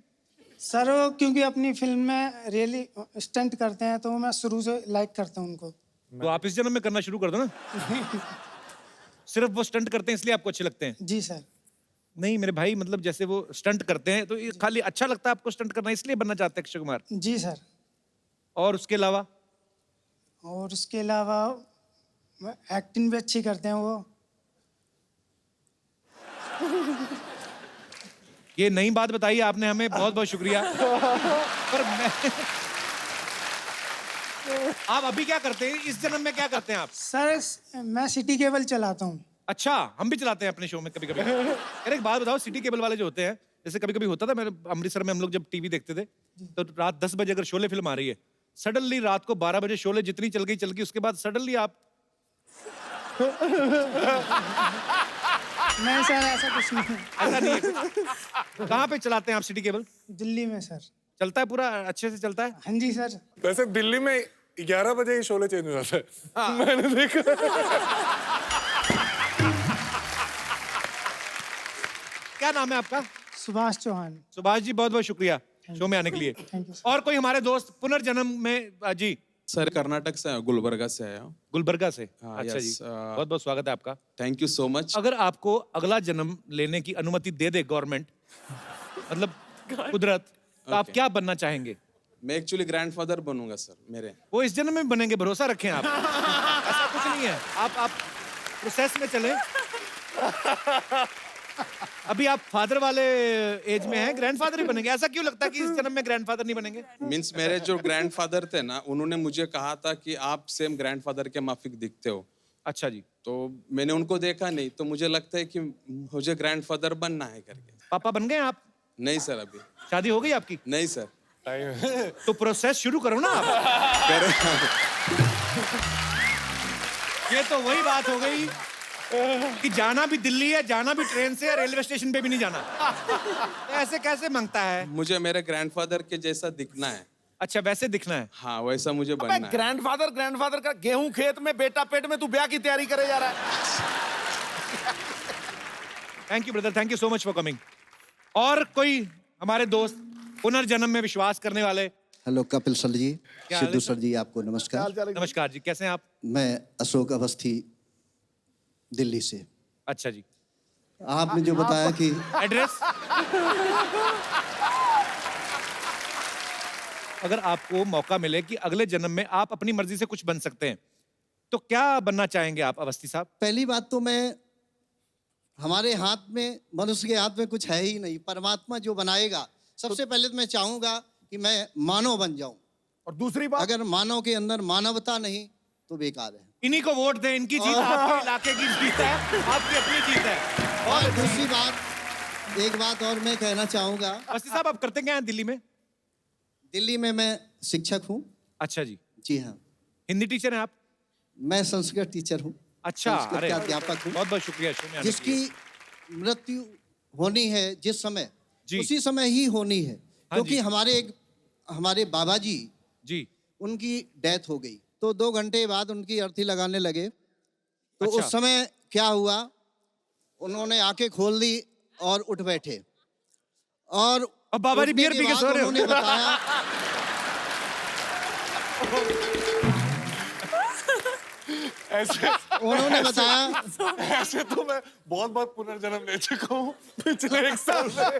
Speaker 9: सर, वो क्योंकि अपनी फिल्म में रियली स्टंट करते हैं, तो मैं शुरू से लाइक करता हूँ उनको।
Speaker 1: तो आप इस जन्म में करना शुरू कर दो ना। सिर्फ वो स्टंट करते हैं इसलिए आपको अच्छे लगते हैं?
Speaker 9: जी सर।
Speaker 1: नहीं मेरे भाई, मतलब जैसे वो स्टंट करते हैं तो ये खाली अच्छा लगता है आपको स्टंट करना, इसलिए बनना चाहते हैं अक्षय कुमार?
Speaker 9: जी सर।
Speaker 1: और उसके अलावा?
Speaker 9: और उसके अलावा एक्टिंग भी अच्छी करते हैं वो।
Speaker 1: ये नई बात बताई आपने हमें, बहुत बहुत शुक्रिया। पर आप अभी क्या करते हैं? इस जन्म में क्या करते हैं आप?
Speaker 9: सर मैं सिटी केबल चलाता हूँ।
Speaker 1: अच्छा, हम भी चलाते हैं अपने शो में कभी कभी। यार एक बात बताओ, सिटी केबल वाले जो होते हैं, जैसे कभी कभी होता था, मेरे अमृतसर में हम लोग जब टीवी देखते थे, तो रात 10 बजे अगर शोले फिल्म आ रही है, सडनली रात को 12 बजे शोले जितनी चल गई, उसके बाद सडनली आप
Speaker 9: नहीं सर, ऐसा कुछ नहीं है।
Speaker 1: ऐसा नहीं है कुछ? कहाँ पे चलाते हैं आप सिटी केबल?
Speaker 9: दिल्ली में सर।
Speaker 1: चलता है पूरा अच्छे से चलता है?
Speaker 9: हाँ जी सर।
Speaker 6: वैसे दिल्ली में 11 बजे ही शोले चेंज हो जाता है। मैंने देखा।
Speaker 1: क्या नाम है आपका?
Speaker 9: सुभाष चौहान।
Speaker 1: सुभाष जी, बहुत बहुत शुक्रिया शो में आने के लिए।
Speaker 9: Thank you.
Speaker 1: और कोई हमारे दोस्त पुनर्जन्म में जी?
Speaker 10: सर कर्नाटक से गुलबर्गा से आया हूँ।
Speaker 1: गुलबर्गा से?
Speaker 10: हाँ,
Speaker 1: अच्छा
Speaker 10: yes,
Speaker 1: जी, बहुत बहुत स्वागत है आपका।
Speaker 10: Thank you so much.
Speaker 1: अगर आपको अगला जन्म लेने की अनुमति दे दे गवर्नमेंट, मतलब कुदरत, तो आप क्या बनना चाहेंगे?
Speaker 10: मैं एक्चुअली ग्रैंडफादर बनूंगा सर मेरे।
Speaker 1: वो इस जन्म में बनेंगे, भरोसा रखें आप। ऐसा कुछ नहीं है, आप प्रोसेस में चलें। अभी आप फादर वाले एज में हैं, ग्रैंडफादर ही बनेंगे। ऐसा क्यों लगता है कि इस जन्म में ग्रैंडफादर नहीं बनेंगे?
Speaker 10: मीन्स मेरे जो ग्रैंडफादर थे ना, उन्होंने मुझे कहा था कि आप सेम ग्रैंडफादर के माफिक दिखते हो।
Speaker 1: अच्छा जी।
Speaker 10: तो मैंने उनको देखा नहीं, तो मुझे लगता है कि मुझे ग्रैंडफादर बनना है करके।
Speaker 1: पापा बन गए आप?
Speaker 10: नहीं सर, अभी
Speaker 1: शादी हो गई आपकी?
Speaker 10: नहीं सर।
Speaker 1: तो प्रोसेस शुरू करो ना आप। ये तो वही बात हो गई कि जाना भी दिल्ली है, जाना भी ट्रेन से, रेलवे स्टेशन पे भी नहीं जाना। तो ऐसे कैसे मांगता है?
Speaker 10: मुझे मेरे ग्रैंडफादर के जैसा दिखना है।
Speaker 1: अच्छा, वैसे दिखना है?
Speaker 10: हाँ, वैसा मुझे बनना है।
Speaker 2: ग्रैंडफादर का गेहूं खेत में, बेटा पेट में, तू ब्याह की तैयारी करे जा रहा है।
Speaker 1: Thank you brother, thank you so much for coming. और कोई हमारे दोस्त पुनर्जन्म में विश्वास करने वाले?
Speaker 11: हेलो कपिल सर जी,
Speaker 1: क्या हाल है
Speaker 11: सिद्धू
Speaker 1: सर?
Speaker 11: सर जी, आपको नमस्कार।
Speaker 1: नमस्कार जी, कैसे हैं आप?
Speaker 11: मैं अशोक अवस्थी, दिल्ली से।
Speaker 1: अच्छा जी।
Speaker 11: आपने जो बताया कि
Speaker 1: एड्रेस? अगर आपको मौका मिले कि अगले जन्म में आप अपनी मर्जी से कुछ बन सकते हैं, तो क्या बनना चाहेंगे आप अवस्थी साहब?
Speaker 11: पहली बात तो हमारे हाथ में, मनुष्य के हाथ में कुछ है ही नहीं। परमात्मा जो बनाएगा, सबसे पहले तो मैं चाहूंगा कि मैं मानव बन जाऊं।
Speaker 2: और दूसरी बात,
Speaker 11: अगर मानव के अंदर मानवता नहीं तो बेकार है।
Speaker 1: इन्हीं को वोट दें, इनकी जीत आपके इलाके की जीत है, आपकी अपनी जीत है।
Speaker 11: और दूसरी बात, एक बात और मैं कहना चाहूंगा।
Speaker 1: अवस्थी साहब, आप करते क्या हैं दिल्ली में?
Speaker 11: दिल्ली में मैं शिक्षक हूँ।
Speaker 1: अच्छा जी।
Speaker 11: जी हाँ।
Speaker 1: हिंदी टीचर हैं आप?
Speaker 11: मैं संस्कृत टीचर हूँ।
Speaker 1: अच्छा,
Speaker 11: संस्कृत
Speaker 1: अरे
Speaker 11: के अध्यापक हूँ।
Speaker 1: बहुत बहुत शुक्रिया शो में आने के
Speaker 11: जिसकी
Speaker 1: लिए।
Speaker 11: मृत्यु होनी है जिस समय,
Speaker 1: जी।
Speaker 11: उसी समय ही होनी है।
Speaker 1: हाँ
Speaker 11: क्योंकि
Speaker 1: जी।
Speaker 11: हमारे बाबा जी, उनकी डेथ हो गई, तो 2 घंटे बाद उनकी अर्थी लगाने लगे। तो
Speaker 1: अच्छा।
Speaker 11: उस समय क्या हुआ, उन्होंने आंखें खोल दी और उठ बैठे। और
Speaker 1: अब बाबा जी
Speaker 11: उठने
Speaker 1: बियर
Speaker 11: के
Speaker 1: पी के
Speaker 11: बाद
Speaker 1: सो रहे हो।
Speaker 11: उन्होंने बताया
Speaker 6: ऐसे
Speaker 11: उन्होंने बताया
Speaker 6: ऐसे तो मैं बहुत बहुत पुनर्जन्म ले चुका हूँ पिछले 1 साल से।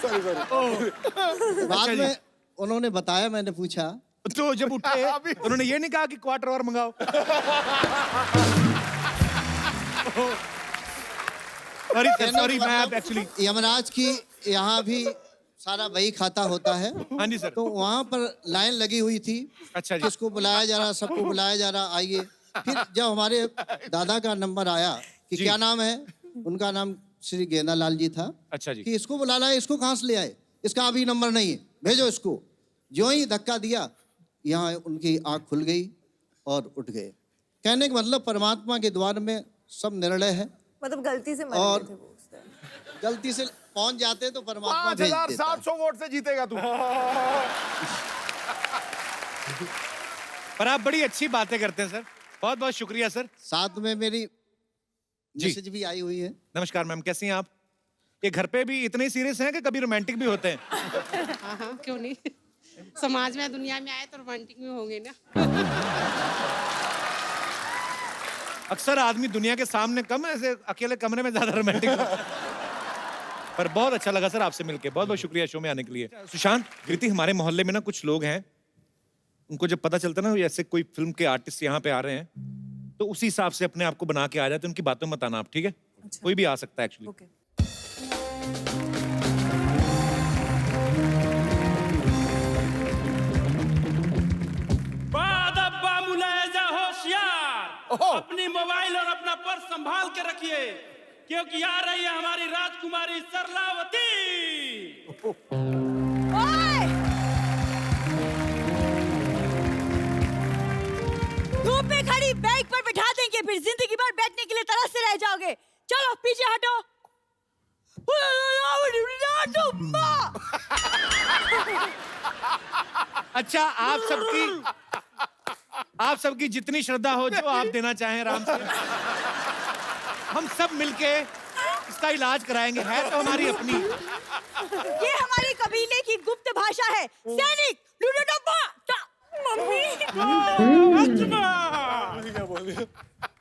Speaker 6: सॉरी।
Speaker 11: बाद में उन्होंने बताया, मैंने पूछा
Speaker 1: तो जब उठे उन्होंने ये नहीं कहा कि क्वार्टर और मंगाओ? सॉरी मैं एक्चुअली
Speaker 11: यमराज की यहाँ भी सारा वही खाता होता है।
Speaker 1: हाँ जी सर।
Speaker 11: तो वहाँ पर लाइन लगी हुई थी।
Speaker 1: अच्छा जी।
Speaker 11: किसको बुलाया जा रहा, सबको बुलाया जा रहा, आइए। फिर जब हमारे दादा का नंबर आया कि
Speaker 1: जी।
Speaker 11: क्या नाम है, उनका नाम श्री गेंदालाल जी था।
Speaker 1: अच्छा जी।
Speaker 11: कि इसको बुला लाए, इसको कहाँ से ले आए, इसका अभी नंबर नहीं है, भेजो इसको। जो ही धक्का दिया, यहाँ उनकी आँख खुल गई और उठ गए। कहने का मतलब परमात्मा के द्वार में सब निर्णय है।
Speaker 5: मतलब गलती से मर
Speaker 11: और
Speaker 5: गए थे वो उस time।
Speaker 11: गलती से पहुंच जाते तो परमात्मा भेज देता है।
Speaker 2: 5700 वोट से जीतेगा तू।
Speaker 1: पर आप बड़ी अच्छी बातें करते हैं सर, बहुत बहुत शुक्रिया सर।
Speaker 11: साथ में मेरी
Speaker 1: जी।
Speaker 11: मैसेज भी आई हुई है।
Speaker 1: नमस्कार मैम, कैसी हैं आप? ये घर पे भी इतने सीरियस हैं कि कभी रोमांटिक भी होते हैं?
Speaker 12: हाँ, क्यों नहीं। समाज में, दुनिया में आए तो रोमांटिक में होंगे ना।
Speaker 1: अक्सर आदमी दुनिया के सामने कम, ऐसे अकेले कमरे में ज्यादा रोमांटिक होता है। पर बहुत अच्छा लगा सर आपसे मिलके, बहुत बहुत शुक्रिया शो में आने के लिए। सुशांत, कृति, हमारे मोहल्ले में ना कुछ लोग हैं, उनको जब पता चलता ना ऐसे कोई फिल्म के आर्टिस्ट यहाँ पे आ रहे हैं, तो उसी हिसाब से अपने आप को बना के आ जाते, उनकी बातों में मत आना आप, ठीक है?
Speaker 5: अच्छा।
Speaker 1: कोई भी आ सकता है एक्चुअली।
Speaker 5: ओके।
Speaker 13: अपनी मोबाइल और अपना पर्स संभाल के रखिए, क्योंकि आ रही है हमारी राजकुमारी सरलावती।
Speaker 14: धूप में खड़ी बाइक पर बिठा देंगे
Speaker 7: फिर जिंदगी भर बैठने के लिए तरसते रह जाओगे। चलो पीछे हटो।
Speaker 1: अच्छा, आप सबकी जितनी श्रद्धा हो, जो आप देना चाहें राम से, हम सब मिलके इसका इलाज कराएंगे। है तो हमारी अपनी।
Speaker 7: ये हमारे कबीले की गुप्त भाषा है। सैनिक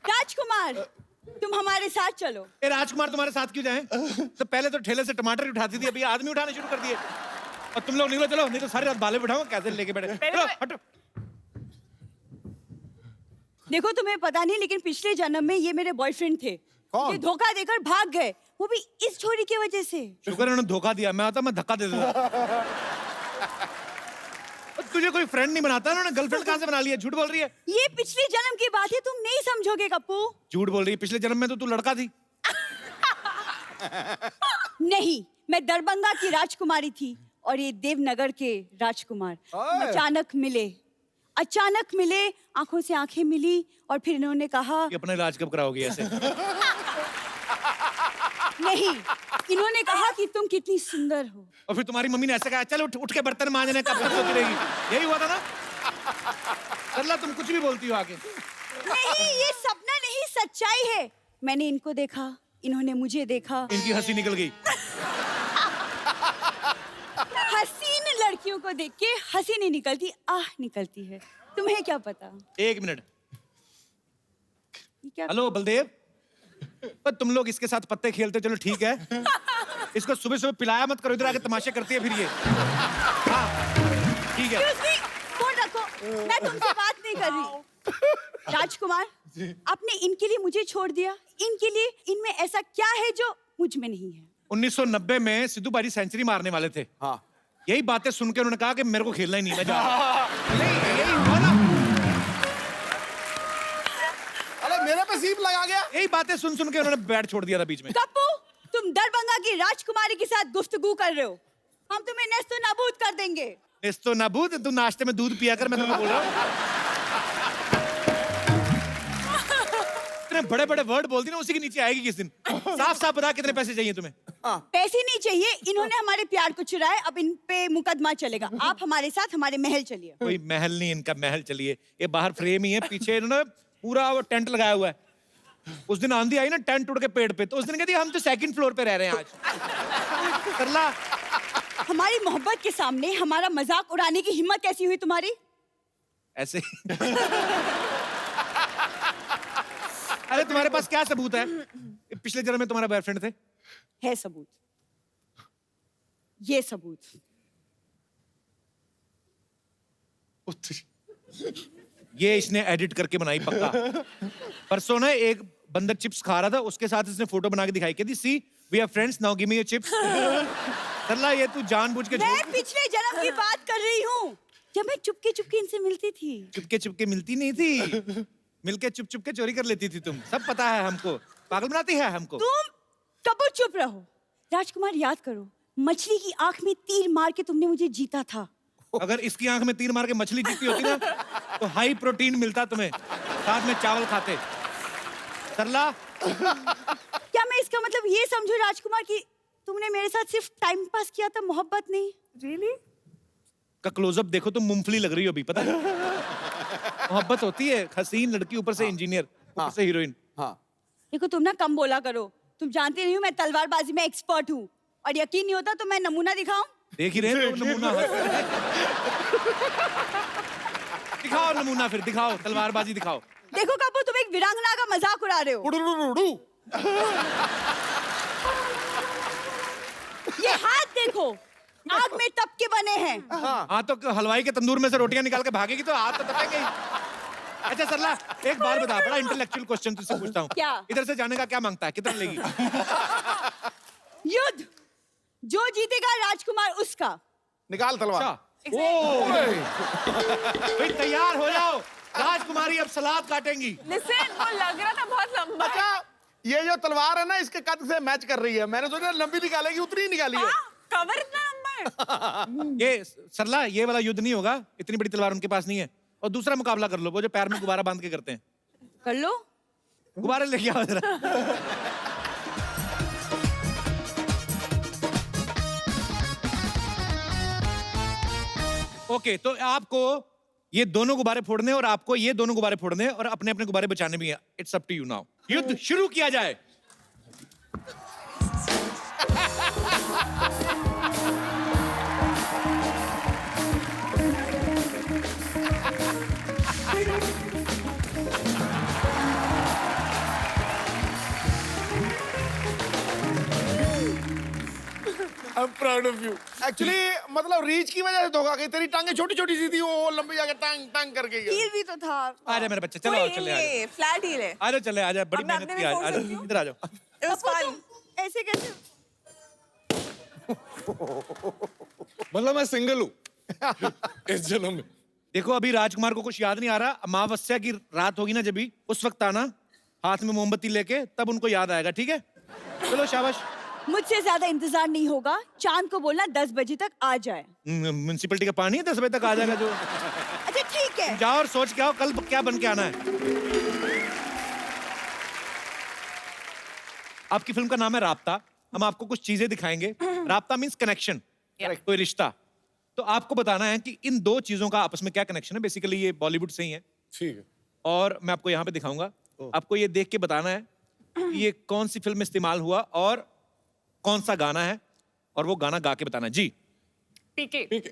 Speaker 7: राजकुमार, तुम हमारे साथ चलो।
Speaker 1: ए राजकुमार तुम्हारे साथ क्यों जाएं? तो पहले तो ठेले से टमाटर ही उठाती थी, अभी आदमी उठाने शुरू कर दिए। और तुम लोग निकलो, चलो, नहीं तो सारी रात बाले बिठाओ, कैसे लेके बैठे। चलो हटो।
Speaker 7: देखो तुम्हें पता नहीं, लेकिन पिछले जन्म में ये मेरे बॉयफ्रेंड थे। ये धोखा देकर भाग गए, वो भी इस छोरी की वजह से।
Speaker 1: शुक्र है उन्होंने धोखा दिया, मैं आता मैं धक्का दे देता। तुझे कोई फ्रेंड नहीं बनाता, उन्होंने गर्लफ्रेंड कहां से बना लिया? झूठ बोल रही है।
Speaker 7: ये पिछले जन्म की बात है, तुम नहीं समझोगे कप्पू।
Speaker 1: झूठ बोल रही है, पिछले जन्म में तो तू लड़का थी।
Speaker 7: नहीं, मैं दरभंगा की राजकुमारी थी और ये देवनगर के राजकुमार। अचानक मिले, आंखों से आंखें मिली और फिर इन्होंने कहा
Speaker 1: कि अपना इलाज कब कराओगी ऐसे?
Speaker 7: नहीं, इन्होंने कहा कि तुम कितनी सुंदर हो।
Speaker 1: और फिर तुम्हारी मम्मी ने ऐसे कहा, चल उठ के बर्तन मांजने, कब तक सोती रहेगी? यही हुआ था ना? सरला, तुम कुछ भी बोलती हो आगे।
Speaker 7: नहीं, ये सपना नहीं, सच्चाई है। मैंने इनको देखा, इन्होंने मुझे देखा।
Speaker 1: इनकी हंसी निकल गई।
Speaker 7: हसीन लड़कियों को देख के हंसी नहीं निकलती, आह निकलती है। तुम्हें क्या पता?
Speaker 1: एक मिनट। हेलो बलदेव, पर तुम लोग इसके साथ पत्ते खेलते, चलो ठीक है। इसको सुबह सुबह पिलाया मत करो, इधर आके तमाशे करती है फिर ये। हाँ ठीक है।
Speaker 7: फोन रखो, मैं तुमसे बात नहीं कर रही। राजकुमार, आपने इनके लिए मुझे छोड़ दिया। इनके लिए, इनमें ऐसा क्या है जो मुझ में नहीं है?
Speaker 1: 1990 में सिद्धू बाजी सेंचुरी मारने वाले थे। हाँ। यही बातें सुन के उन्होंने कहा कि मेरे को खेलना ही नहीं, मैं जा रहा हूं। नहीं, यही हुआ ना।
Speaker 2: अरे मेरे पे सीप लगा गया।
Speaker 1: यही बातें सुन के उन्होंने बैट छोड़ दिया था बीच में।
Speaker 7: कप्पू, तुम दरभंगा की राजकुमारी के साथ गुफ्तगू कर रहे हो। हम तुम्हें नेस्तो नाबूद कर देंगे।
Speaker 1: नेस्तो नाबूद? तू नाश्ते में दूध पिया कर, मैं तुम्हें बोल रहा हूँ। इतने बड़े बड़े वर्ड बोलती ना, उसी के नीचे आएगी किस दिन। साफ साफ बता, कितने पैसे चाहिए तुम्हें?
Speaker 7: पैसे नहीं चाहिए, इन्होंने हमारे प्यार को चुराया, अब इन पे मुकदमा चलेगा। आप हमारे साथ हमारे महल चलिए।
Speaker 1: कोई महल नहीं, इनका महल चलिए। ये बाहर फ्रेम ही है, पीछे इन्होंने पूरा वो टेंट लगाया हुआ है। उस दिन आंधी आई ना, टेंट उड़ के पेड़ पे, तो उस दिन कहती हम तो सेकंड फ्लोर पे रह रहे हैं आज। सरला,
Speaker 7: हमारी मोहब्बत के सामने हमारा मजाक उड़ाने की हिम्मत कैसी हुई तुम्हारी?
Speaker 1: ऐसे अरे तुम्हारे पास क्या सबूत है? पिछले जन्म में तुम्हारा बॉयफ्रेंड थे?
Speaker 7: है सबूत, ये सबूत।
Speaker 1: ये इसने एडिट करके बनाई पक्का। परसों ना एक बंदर चिप्स खा रहा था, उसके साथ इसने फोटो बना के दिखाई, कहती सी we are friends, now give me your chips. Sarla, ये तू जानबूझ के
Speaker 7: मैं पिछले जन्म की बात कर रही हूँ, जब मैं चुपके चुपके इनसे मिलती थी।
Speaker 1: चुपके मिलती नहीं थी, मिलके चुप के चोरी कर लेती थी तुम। सब पता है हमको, पागल बनाती है हमको।
Speaker 7: तुम कबूल चुप रहो। राजकुमार, याद करो, मछली की आंख में तीर मार के तुमने मुझे जीता था।
Speaker 1: अगर इसकी आंख में तीर मार के मछली जीती होती ना, तो हाई प्रोटीन मिलता तुम्हें, साथ में चावल खाते। सरला,
Speaker 7: क्या मैं इसका मतलब ये समझूं राजकुमार कि तुमने मेरे साथ सिर्फ टाइम पास किया था, मोहब्बत नहीं?
Speaker 5: Really?
Speaker 1: का क्लोजअप देखो, तुम मूंगफली लग रही हो अभी, पता है? मोहब्बत होती है, हसीन लड़की ऊपर से इंजीनियर, ऊपर से हीरोइन। हाँ।
Speaker 7: देखो तुम ना कम बोला करो, तुम जानती नहीं हो मैं तलवारबाजी में एक्सपर्ट हूँ, और यकीन नहीं होता तो मैं नमूना दिखाऊं?
Speaker 1: देख ही रहे हो नमूना। दिखाओ नमूना, फिर दिखाओ, तलवारबाजी दिखाओ।
Speaker 7: देखो कपूर, तुम एक वीरांगना का मजाक उड़ा रहे हो। ये हाथ देखो, आग में तप के बने हैं।
Speaker 1: हाँ तो हलवाई के तंदूर में से रोटियां निकाल के भागेगी तो हाथ तो तपेंगे ही। अच्छा सरला, एक बात बता, बड़ा इंटेलेक्चुअल क्वेश्चन तुझसे पूछता हूँ।
Speaker 7: क्या?
Speaker 1: इधर से जाने का क्या मांगता है, कितना लेगी?
Speaker 7: युद्ध, जो जीतेगा राजकुमार उसका।
Speaker 2: निकाल तलवार।
Speaker 1: भाई तैयार हो जाओ, राजकुमारी अब सलाद काटेंगी।
Speaker 5: Listen, वो लग रहा था बहुत लंबा।
Speaker 2: अच्छा, ये जो तलवार है ना, इसके कद से मैच कर रही है। मैंने सोचा लंबी निकालेगी, उतनी ही निकाली है।
Speaker 5: कवर इतना लंबा है।
Speaker 1: ये सरला, ये वाला युद्ध नहीं होगा, इतनी बड़ी तलवार उनके पास नहीं है। और दूसरा मुकाबला कर लो, वो जो पैर में गुब्बारा बांध के करते हैं।
Speaker 7: कर लो,
Speaker 1: गुब्बारे लेके आओ जरा। ओके, तो आपको ये दोनों गुब्बारे फोड़ने और आपको ये दोनों गुब्बारे फोड़ने और अपने अपने गुब्बारे बचाने भी हैं। It's up to you now. युद्ध शुरू किया जाए।
Speaker 6: I'm proud of you.
Speaker 2: Actually मतलब रीच की वजह से धोखा गई, तेरी टांगे छोटी छोटी सी थी, वो लंबी जाके टांग टांग करके गई।
Speaker 7: हील भी तो था।
Speaker 1: आजा मेरे बच्चे, चलो आओ, चले आजा।
Speaker 5: फ्लैट हील है।
Speaker 1: आजा चले, आजा, बड़ी
Speaker 5: अब मैं
Speaker 1: मेहनत
Speaker 5: अपने
Speaker 1: की
Speaker 5: में
Speaker 1: आज।
Speaker 5: फोड़
Speaker 1: आजा
Speaker 5: सकती हूँ?
Speaker 1: इधर आ जाओ।
Speaker 5: It was fun.
Speaker 7: ऐसे कैसे?
Speaker 6: मतलब मैं सिंगल हूँ इस जन्म में।
Speaker 1: देखो अभी राजकुमार को कुछ याद नहीं आ रहा। अमावस्या की रात होगी ना जब भी, उस वक्त आना हाथ में मोमबत्ती लेके, तब उनको याद आएगा, ठीक है? चलो शाबाश।
Speaker 7: मुझसे ज्यादा इंतजार नहीं होगा। चांद को बोलना 10 बजे तक आ जाए।
Speaker 1: म्युनिसिपैलिटी का पानी है, 10 बजे तक आ जाएगा जो।
Speaker 7: अच्छा ठीक है।
Speaker 1: जाओ और सोच के आओ कल क्या बन के आना है। आपकी फिल्म का नाम है राब्ता। हम आपको कुछ चीजें दिखाएंगे। राब्ता मींस कनेक्शन, कोई रिश्ता। तो आपको बताना है कि इन दो चीजों का आपस में क्या कनेक्शन है। बेसिकली ये बॉलीवुड से ही है।
Speaker 6: ठीक है।
Speaker 1: और मैं आपको यहाँ पे दिखाऊंगा। आपको ये देख के बताना है कि ये कौन सी फिल्म में इस्तेमाल हुआ और कौन सा गाना है, और वो गाना गा के बताना है। जी
Speaker 5: पीके।
Speaker 6: पीके।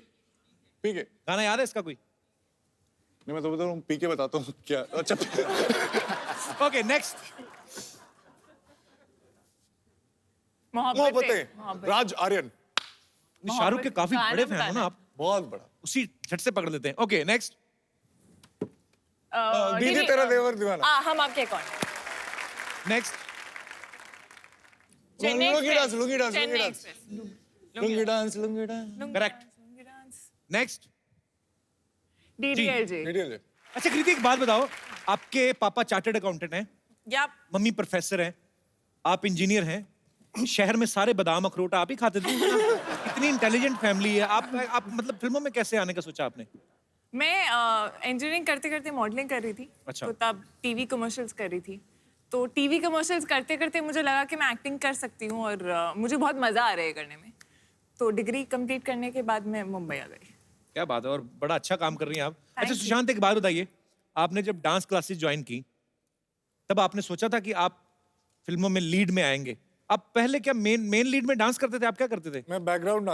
Speaker 6: पीके।
Speaker 1: गाना याद है इसका कोई?
Speaker 6: नहीं, मैं तो बता रहा हूँ, पीके बताता हूँ क्या। अच्छा।
Speaker 1: Okay next.
Speaker 6: मोहब्बतें, राज आर्यन।
Speaker 1: शाहरुख के काफी बड़े फैन हो ना आप?
Speaker 6: बहुत बड़ा।
Speaker 1: उसी झट से पकड़ लेते हैं। Okay next.
Speaker 6: दीदी तेरा देवर दीवाना।
Speaker 5: हम आपके कौन?
Speaker 1: Next.
Speaker 6: Lungi dance, lungi dance,
Speaker 5: Chennai
Speaker 6: lungi dance,
Speaker 5: express.
Speaker 6: Lungi dance, lungi dance.
Speaker 1: Correct. Next.
Speaker 5: DDLJ.
Speaker 6: DDLJ.
Speaker 1: अच्छा कृति, एक बात बताओ, आपके पापा चार्टर्ड अकाउंटेंट हैं,
Speaker 5: या
Speaker 1: मम्मी प्रोफेसर हैं, आप इंजीनियर हैं, शहर में सारे बादाम अखरोट आप ही खाते थे। इतनी इंटेलिजेंट फैमिली है। आप मतलब फिल्मों में कैसे आने का सोचा आपने?
Speaker 5: मैं इंजीनियरिंग करते करते मॉडलिंग कर रही थी।
Speaker 1: अच्छा।
Speaker 5: तो तब टीवी कमर्शियल्स कर रही थी। तो टीवी कमर्शियल्स करते करते मुझे लगा कि मैं एक्टिंग कर सकती हूँ और मुझे बहुत मजा आ रहा है करने में। तो डिग्री कंप्लीट करने के बाद मैं मुंबई आ गई।
Speaker 1: क्या बात है, और बड़ा अच्छा काम कर रही हैं आप। अच्छा
Speaker 5: you.
Speaker 1: सुशांत, एक बात बताइए, आपने जब डांस क्लासेस ज्वाइन की तब आपने सोचा था कि आप फिल्मों में लीड में आएंगे? आप पहले क्या मेन लीड में डांस करते थे? आप क्या करते थे?
Speaker 6: मैं बैकग्राउंड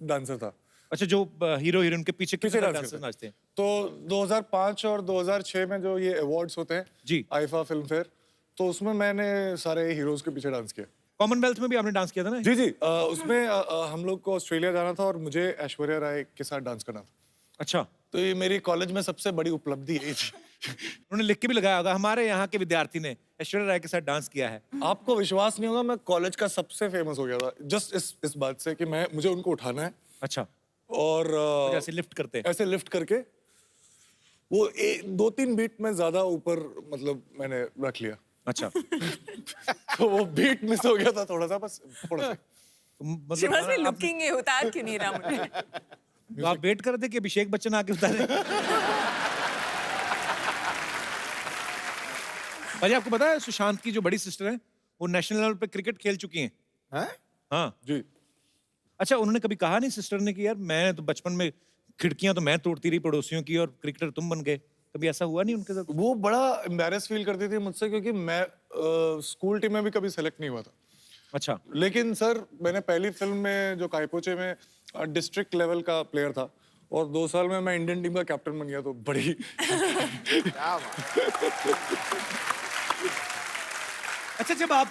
Speaker 6: डांसर था।
Speaker 1: अच्छा, जो हीरो हीरोइन के पीछे
Speaker 6: पीछे डांस
Speaker 1: डांसर नाचते हैं।
Speaker 6: तो 2005 और 2006 में जो ये अवार्ड्स होते हैं
Speaker 1: जी,
Speaker 6: आईफा फिल्म फेयर, तो उसमें मैंने सारे हीरोज के पीछे डांस किया।
Speaker 1: कॉमनवेल्थ में भी आपने डांस किया था ना?
Speaker 6: जी जी। उसमें हम लोग को ऑस्ट्रेलिया जाना था और मुझे ऐश्वर्या राय के साथ डांस करना था।
Speaker 1: अच्छा।
Speaker 6: तो ये मेरी कॉलेज में सबसे बड़ी उपलब्धि है।
Speaker 1: उन्होंने लिख के भी लगाया होगा, हमारे यहाँ के विद्यार्थी ने ऐश्वर्या राय के साथ डांस किया है।
Speaker 6: आपको विश्वास नहीं होगा, मैं कॉलेज का सबसे फेमस हो गया था जस्ट इस बात से कि मुझे उनको उठाना है।
Speaker 1: अच्छा।
Speaker 6: और
Speaker 1: ऐसे लिफ्ट करते हैं?
Speaker 6: ऐसे लिफ्ट करके वो 2-3 बीट में ज्यादा ऊपर मतलब मैंने रख लिया।
Speaker 1: अच्छा।
Speaker 6: तो वो बीट मिस हो गया था थोड़ा सा, बस थोड़ा सा।
Speaker 5: शिवास में लुकिंग है, उतार क्यों नहीं रहा मुझे?
Speaker 1: तो आप वेट कर रहे थे कि अभिषेक बच्चन आके उतारे? भाई आपको पता है सुशांत की जो बड़ी सिस्टर है वो नेशनल लेवल पे क्रिकेट खेल चुकी हैं? हाँ
Speaker 6: जी।
Speaker 1: अच्छा, उन्होंने कभी कहा नहीं सिस्टर ने कि यार मैं तो बचपन में खिड़कियां तो मैं तोड़ती रही पड़ोसियों की और क्रिकेटर तुम बन गए? कभी ऐसा हुआ नहीं उनके साथ?
Speaker 6: वो बड़ा एम्बैरेस फील करती थी मुझसे, क्योंकि मैं स्कूल टीम में भी कभी सेलेक्ट नहीं हुआ था।
Speaker 1: अच्छा।
Speaker 6: लेकिन सर मैंने पहली फिल्म में जो कायपोचे में डिस्ट्रिक्ट लेवल का प्लेयर था और 2 साल में मैं इंडियन टीम का कैप्टन बन गया, तो बड़ी
Speaker 1: अच्छा, जब आप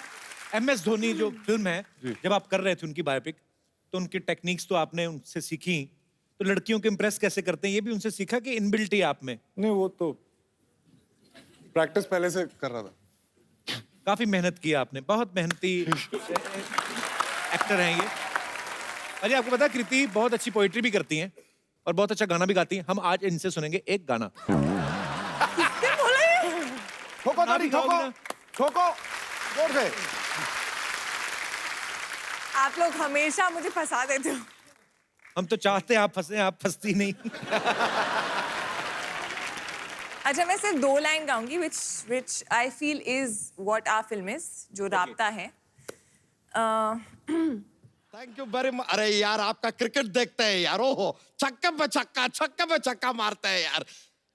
Speaker 1: MS धोनी जो फिल्म है जब आप कर रहे थे उनकी बायोपिक, तो उनकी टेक्निक्स तो आपने उनसे सीखी, तो लड़कियों को इम्प्रेस कैसे करते हैं ये भी उनसे सीखा कि इनबिल्ट ही आप में?
Speaker 6: नहीं, वो तो प्रैक्टिस पहले से कर रहा था।
Speaker 1: काफी मेहनत की आपने, बहुत मेहनती एक्टर हैं ये। अरे आपको पता है कृति बहुत अच्छी पोइट्री भी करती हैं और बहुत अच्छा गाना भी गाती हैं। हम आज इनसे सुनेंगे एक गाना।
Speaker 2: ठोको ताली, ठोको ठोको जोर से।
Speaker 5: आप लोग हमेशा मुझे फंसा देते हो।
Speaker 1: हम तो चाहते हैं आप फंसे, आप फंसती नहीं।
Speaker 5: अच्छा मैं सिर्फ 2 line गाऊंगी which I feel is what our film is, जो राब्ता है।
Speaker 2: Thank you very much. अरे यार आपका क्रिकेट देखते हैं यार, ओहो छक्के पे छक्का मारते हैं यार।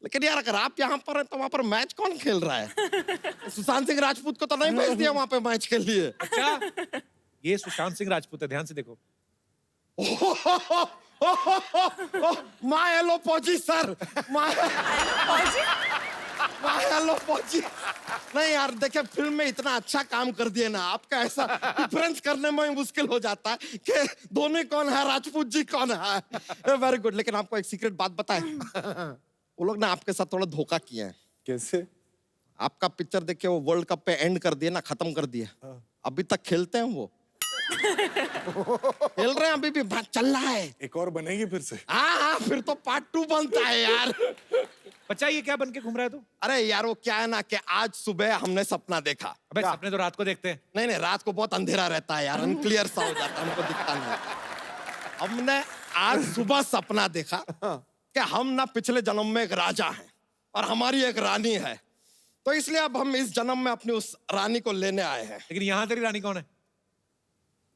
Speaker 2: लेकिन यार अगर आप यहाँ पर हैं तो वहाँ पर मैच कौन खेल रहा है? सुशांत सिंह राजपूत को तो नहीं भेज दिया वहाँ पे मैच के लिए।
Speaker 1: अच्छा ये सुशांत सिंह राजपूत है, ध्यान से देखो।
Speaker 2: माय हेलो पहुंची सर, माय हेलो पहुंची। नहीं यार देखिए फिल्म में इतना अच्छा काम कर दिए ना, आपका ऐसा डिफरेंस करने में मुश्किल हो जाता है कि धोनी कौन है, राजपूत जी कौन है। Very good. लेकिन आपको एक सीक्रेट बात बताएं, वो लोग ना आपके साथ थोड़ा धोखा किए हैं।
Speaker 6: कैसे?
Speaker 2: आपका पिक्चर देख के वो वर्ल्ड कप पे एंड कर दिए ना, खत्म कर दिए। अभी तक खेलते हैं वो, खेल रहे हैं अभी भी, बात चल रहा है।
Speaker 6: एक और बनेगी फिर से?
Speaker 2: हाँ फिर तो पार्ट 2 बनता है यार।
Speaker 1: बच्चा ये क्या बन के घूम रहा है तू?
Speaker 2: अरे यार वो क्या है ना कि आज सुबह हमने सपना देखा।
Speaker 1: अबे सपने तो रात को देखते हैं।
Speaker 2: नहीं रात को बहुत अंधेरा रहता है यार, अनक्लियर सा हो जाता है, हमको दिखता नहीं। हमने आज सुबह सपना देखा कि हम ना पिछले जन्म में एक राजा हैं और हमारी एक रानी है, तो इसलिए अब हम इस जन्म में अपनी उस रानी को लेने आए हैं।
Speaker 1: लेकिन यहाँ तेरी रानी कौन है?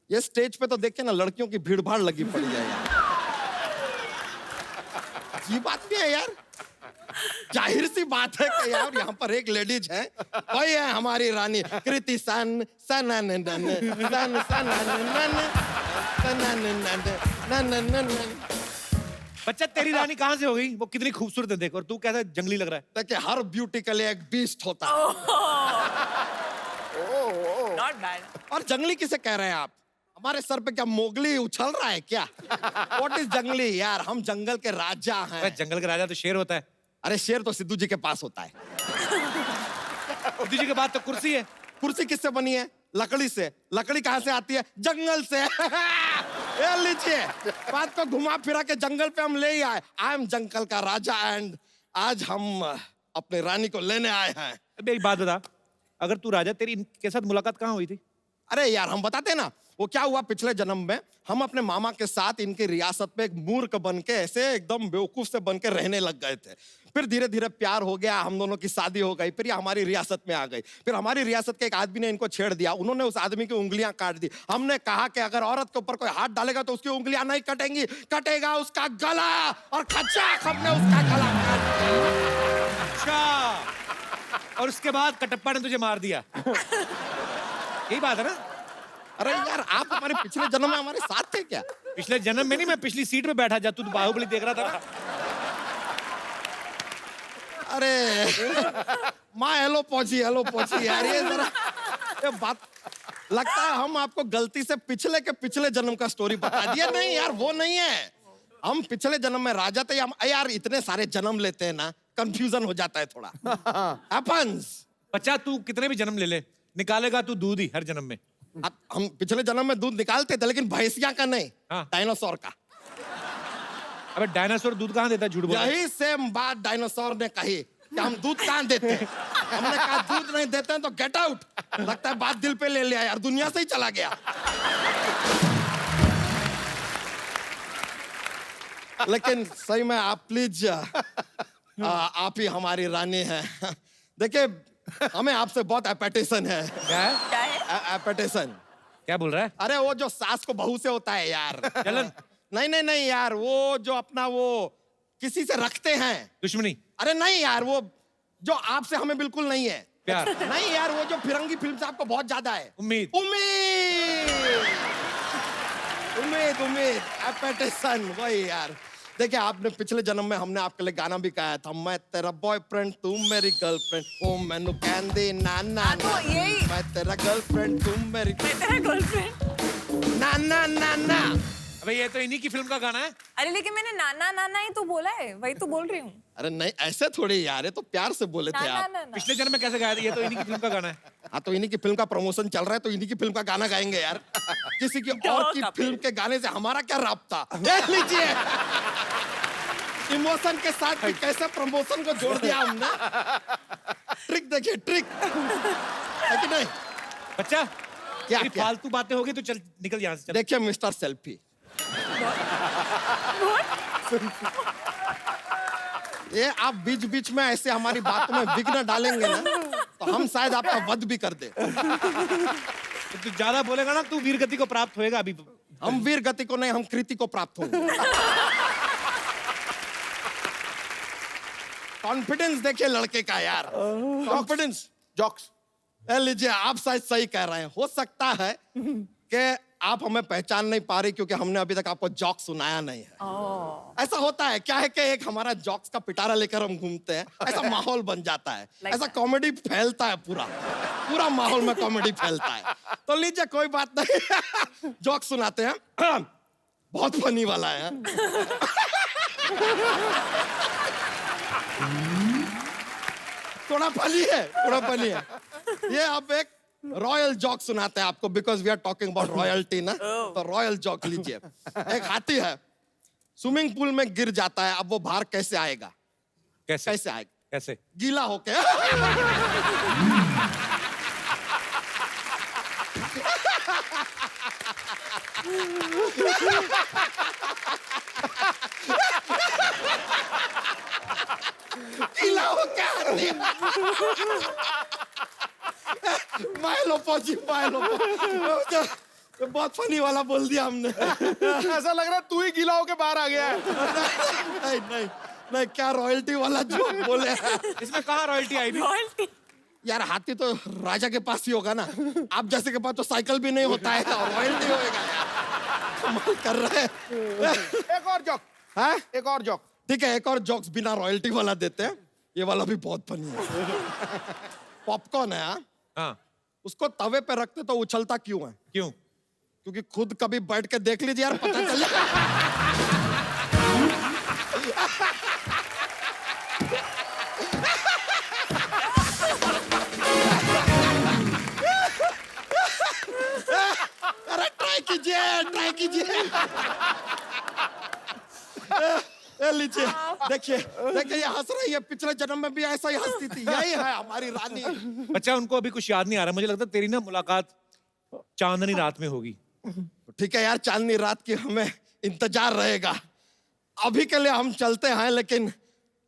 Speaker 2: ये स्टेज पे तो देखे ना लड़कियों की भीड़ भाड़ लगी पड़ी है यार। ये बात भी है यार, जाहिर सी बात है कि यार यहाँ पर एक लेडीज है, वही है हमारी रानी कृति सन सन सन सन सन।
Speaker 1: बच्चा तेरी रानी कहाँ से हो गई? वो कितनी खूबसूरत है देखो, और तू कैसा जंगली लग रहा है।
Speaker 2: देखिए हर ब्यूटी के लिए एक बीस्ट होता है।
Speaker 5: Not bad.
Speaker 2: और जंगली किसे कह रहे हैं आप? हमारे सर पे क्या मोगली उछल रहा है क्या? What is जंगली यार, हम जंगल के राजा हैं।
Speaker 1: जंगल का राजा तो शेर होता है।
Speaker 2: अरे शेर तो सिद्धू जी के पास होता है।
Speaker 1: सिद्धू जी के बाद तो कुर्सी है।
Speaker 2: कुर्सी किससे बनी है? लकड़ी से। लकड़ी कहाँ से आती है? जंगल से। ये लीजिए, बात को घुमा फिरा के जंगल पे हम ले ही आए। आई एम जंगल का राजा एंड आज हम अपने रानी को लेने आए हैं।
Speaker 1: अबे एक बात बता, अगर तू राजा, तेरी इनके साथ मुलाकात कहाँ हुई थी?
Speaker 2: अरे यार हम बताते ना, वो क्या हुआ पिछले जन्म में, हम अपने मामा के साथ इनकी रियासत पे एक मूर्ख बन के ऐसे एकदम बेवकूफ से बन के रहने लग गए थे। फिर धीरे धीरे प्यार हो गया, हम दोनों की शादी हो गई, फिर ये हमारी रियासत में आ गई। फिर हमारी रियासत के एक आदमी ने इनको छेड़ दिया, उन्होंने उस आदमी की उंगलियां काट दी। हमने कहा कि अगर औरत के ऊपर कोई हाथ डालेगा तो उसकी उंगलियां नहीं कटेंगी, कटेगा उसका गला, और खचाक हमने उसका गला काट दिया।
Speaker 1: अच्छा, और उसके बाद कटप्पा ने तुझे मार दिया। यही बात है ना?
Speaker 2: अरे यार आप हमारे पिछले जन्म में हमारे साथ थे क्या?
Speaker 1: पिछले जन्म में नहीं, मैं पिछली सीट में बैठा जा, तू तो बाहुबली देख रहा था।
Speaker 2: अरे माँ हेलो पहुंची यार, ये जरा ये बात लगता है हम आपको गलती से पिछले के पिछले जन्म का स्टोरी बता दिया। नहीं यार वो नहीं है, हम पिछले जन्म में राजा थे। हम यार इतने सारे जन्म लेते हैं ना, कंफ्यूजन हो जाता है थोड़ा। हैपेंस।
Speaker 1: बच्चा तू कितने भी जन्म ले ले, निकालेगा तू दूध ही हर जन्म में।
Speaker 2: हम पिछले जन्म में दूध निकालते थे, लेकिन भैंसिया का नहीं, डायनासोर का।
Speaker 1: अबे डायनासोर दूध कहाँ देता है? झूठ बोल रहा है।
Speaker 2: यही सेम बात डायनासोर ने कही कि हम दूध कहाँ देते हैं। हमने कहा दूध नहीं देते हैं तो गेट आउट। लगता है बात दिल पे ले लिया यार, दुनिया से ही चला गया। लेकिन सही में आप प्लीज आप ही हमारी रानी हैं। देखिए हमें आपसे बहुत एपेटेशन है।
Speaker 1: क्या है?
Speaker 2: एपेटेशन।
Speaker 1: क्या बोल रहा है?
Speaker 2: अरे वो जो सास को बहू से होता है यार।
Speaker 1: जलन?
Speaker 2: नहीं यार, वो जो अपना वो किसी से रखते हैं
Speaker 1: दुश्मनी।
Speaker 2: अरे नहीं यार, वो जो आपसे हमें बिल्कुल नहीं है।
Speaker 1: प्यार?
Speaker 2: नहीं यार, वो जो फिरंगी फिल्म से आपको बहुत ज्यादा है।
Speaker 1: उम्मीद।
Speaker 2: उम्मीद एपेटेशन, वही यार। देखिए आपने पिछले जन्म में हमने आपके लिए गाना भी गाया था, मैं तेरा बॉयफ्रेंड तू मेरी गर्लफ्रेंड, ओ मैनू कहंदी ना ना ना, मैं तेरा गर्लफ्रेंड तू मेरी
Speaker 5: गर्लफ्रेंड,
Speaker 2: ना ना ना ना।
Speaker 1: अबे ये तो इन्हीं की फिल्म का गाना है।
Speaker 5: अरे लेकिन मैंने नाना नाना ही तो बोला है, वही तो बोल रही हूँ।
Speaker 2: अरे नहीं ऐसे थोड़ी यार, ये तो प्यार से बोले थे आप।
Speaker 1: पिछले जन्म में कैसे गाया था? ये तो इन्हीं की फिल्म का गाना है।
Speaker 2: हाँ तो इन्हीं की फिल्म का प्रमोशन चल रहा है, तो इन्हीं की फिल्म का गाना गाएंगे यार। किसी की और की फिल्म के गाने से हमारा क्या राब्ता? देख लीजिए इमोशन के साथ भी कैसे प्रमोशन को जोड़ दिया हमने। ट्रिक देखिए, ट्रिक है कि नहीं?
Speaker 1: बच्चा
Speaker 2: क्या
Speaker 1: फालतू बातें होगी तो चल निकल यहाँ से।
Speaker 2: देखिए मिस्टर सेल्फी, ये आप बीच बीच में ऐसे हमारी बातों में विघ्न डालेंगे ना तो हम शायद आपका वध भी कर दे।
Speaker 1: तू ज्यादा बोलेगा ना तू वीर गति को प्राप्त होएगा अभी।
Speaker 2: हम वीर गति को नहीं, हम कृति को प्राप्त होंगे। कॉन्फिडेंस देखिए लड़के का यार, कॉन्फिडेंस। जॉक्स लीजिए, आप शायद सही कह रहे हैं। हो सकता है कि आप हमें पहचान नहीं पा रही क्योंकि हमने अभी तक आपको जॉक्स सुनाया नहीं है। ऐसा होता है, क्या है कि एक हमारा जॉक्स का पिटारा लेकर हम घूमते हैं, ऐसा माहौल बन जाता है, ऐसा कॉमेडी फैलता है, पूरा माहौल में कॉमेडी फैलता है। तो लीजिए कोई बात नहीं, जॉक्स सुनाते हैं। बहुत फनी वाला है। थोड़ा फनी है। ये अब एक रॉयल जॉक सुनाते हैं आपको, because we are talking about royalty ना। तो रॉयल जॉक लीजिए। एक हाथी है, स्विमिंग पूल में गिर जाता है। अब वो बाहर कैसे आएगा? कैसे आएगा?
Speaker 1: कैसे?
Speaker 2: गीला होके। गीला होके हाथी। बहुत फनी वाला बोल दिया हमने।
Speaker 6: ऐसा लग रहा है तू ही गीला होके बाहर आ गया है।
Speaker 2: नहीं, क्या रॉयल्टी वाला जोक बोले।
Speaker 1: इसमें कहाँ रॉयल्टी आई भी?
Speaker 2: यार हाथी तो राजा के पास ही होगा ना, आप जैसे के पास तो साइकिल भी नहीं होता है और रॉयल्टी होएगा। कमाल कर रहे हैं।
Speaker 6: एक और जोक है, एक और जोक।
Speaker 2: ठीक है, एक और जोक्स बिना रॉयल्टी वाला देते हैं। ये वाला भी बहुत फनी है। पॉपकॉर्न है,
Speaker 1: हाँ,
Speaker 2: उसको तवे पे रखते तो उछलता क्यों है?
Speaker 1: क्यों?
Speaker 2: क्योंकि खुद कभी बैठ के देख लीजिए यार, पता चल जाएगा। अरे ट्राई कीजिए। लीजिए, देखिए ये हंस रही है। पिछले जन्म में भी ऐसा ही हंसती थी। यही है हमारी रानी।
Speaker 1: बच्चा, उनको अभी कुछ याद नहीं आ रहा। मुझे लगता है तेरी ना मुलाकात चांदनी रात में होगी।
Speaker 2: ठीक है यार, चांदनी रात की हमें इंतजार रहेगा। अभी के लिए हम चलते हैं, लेकिन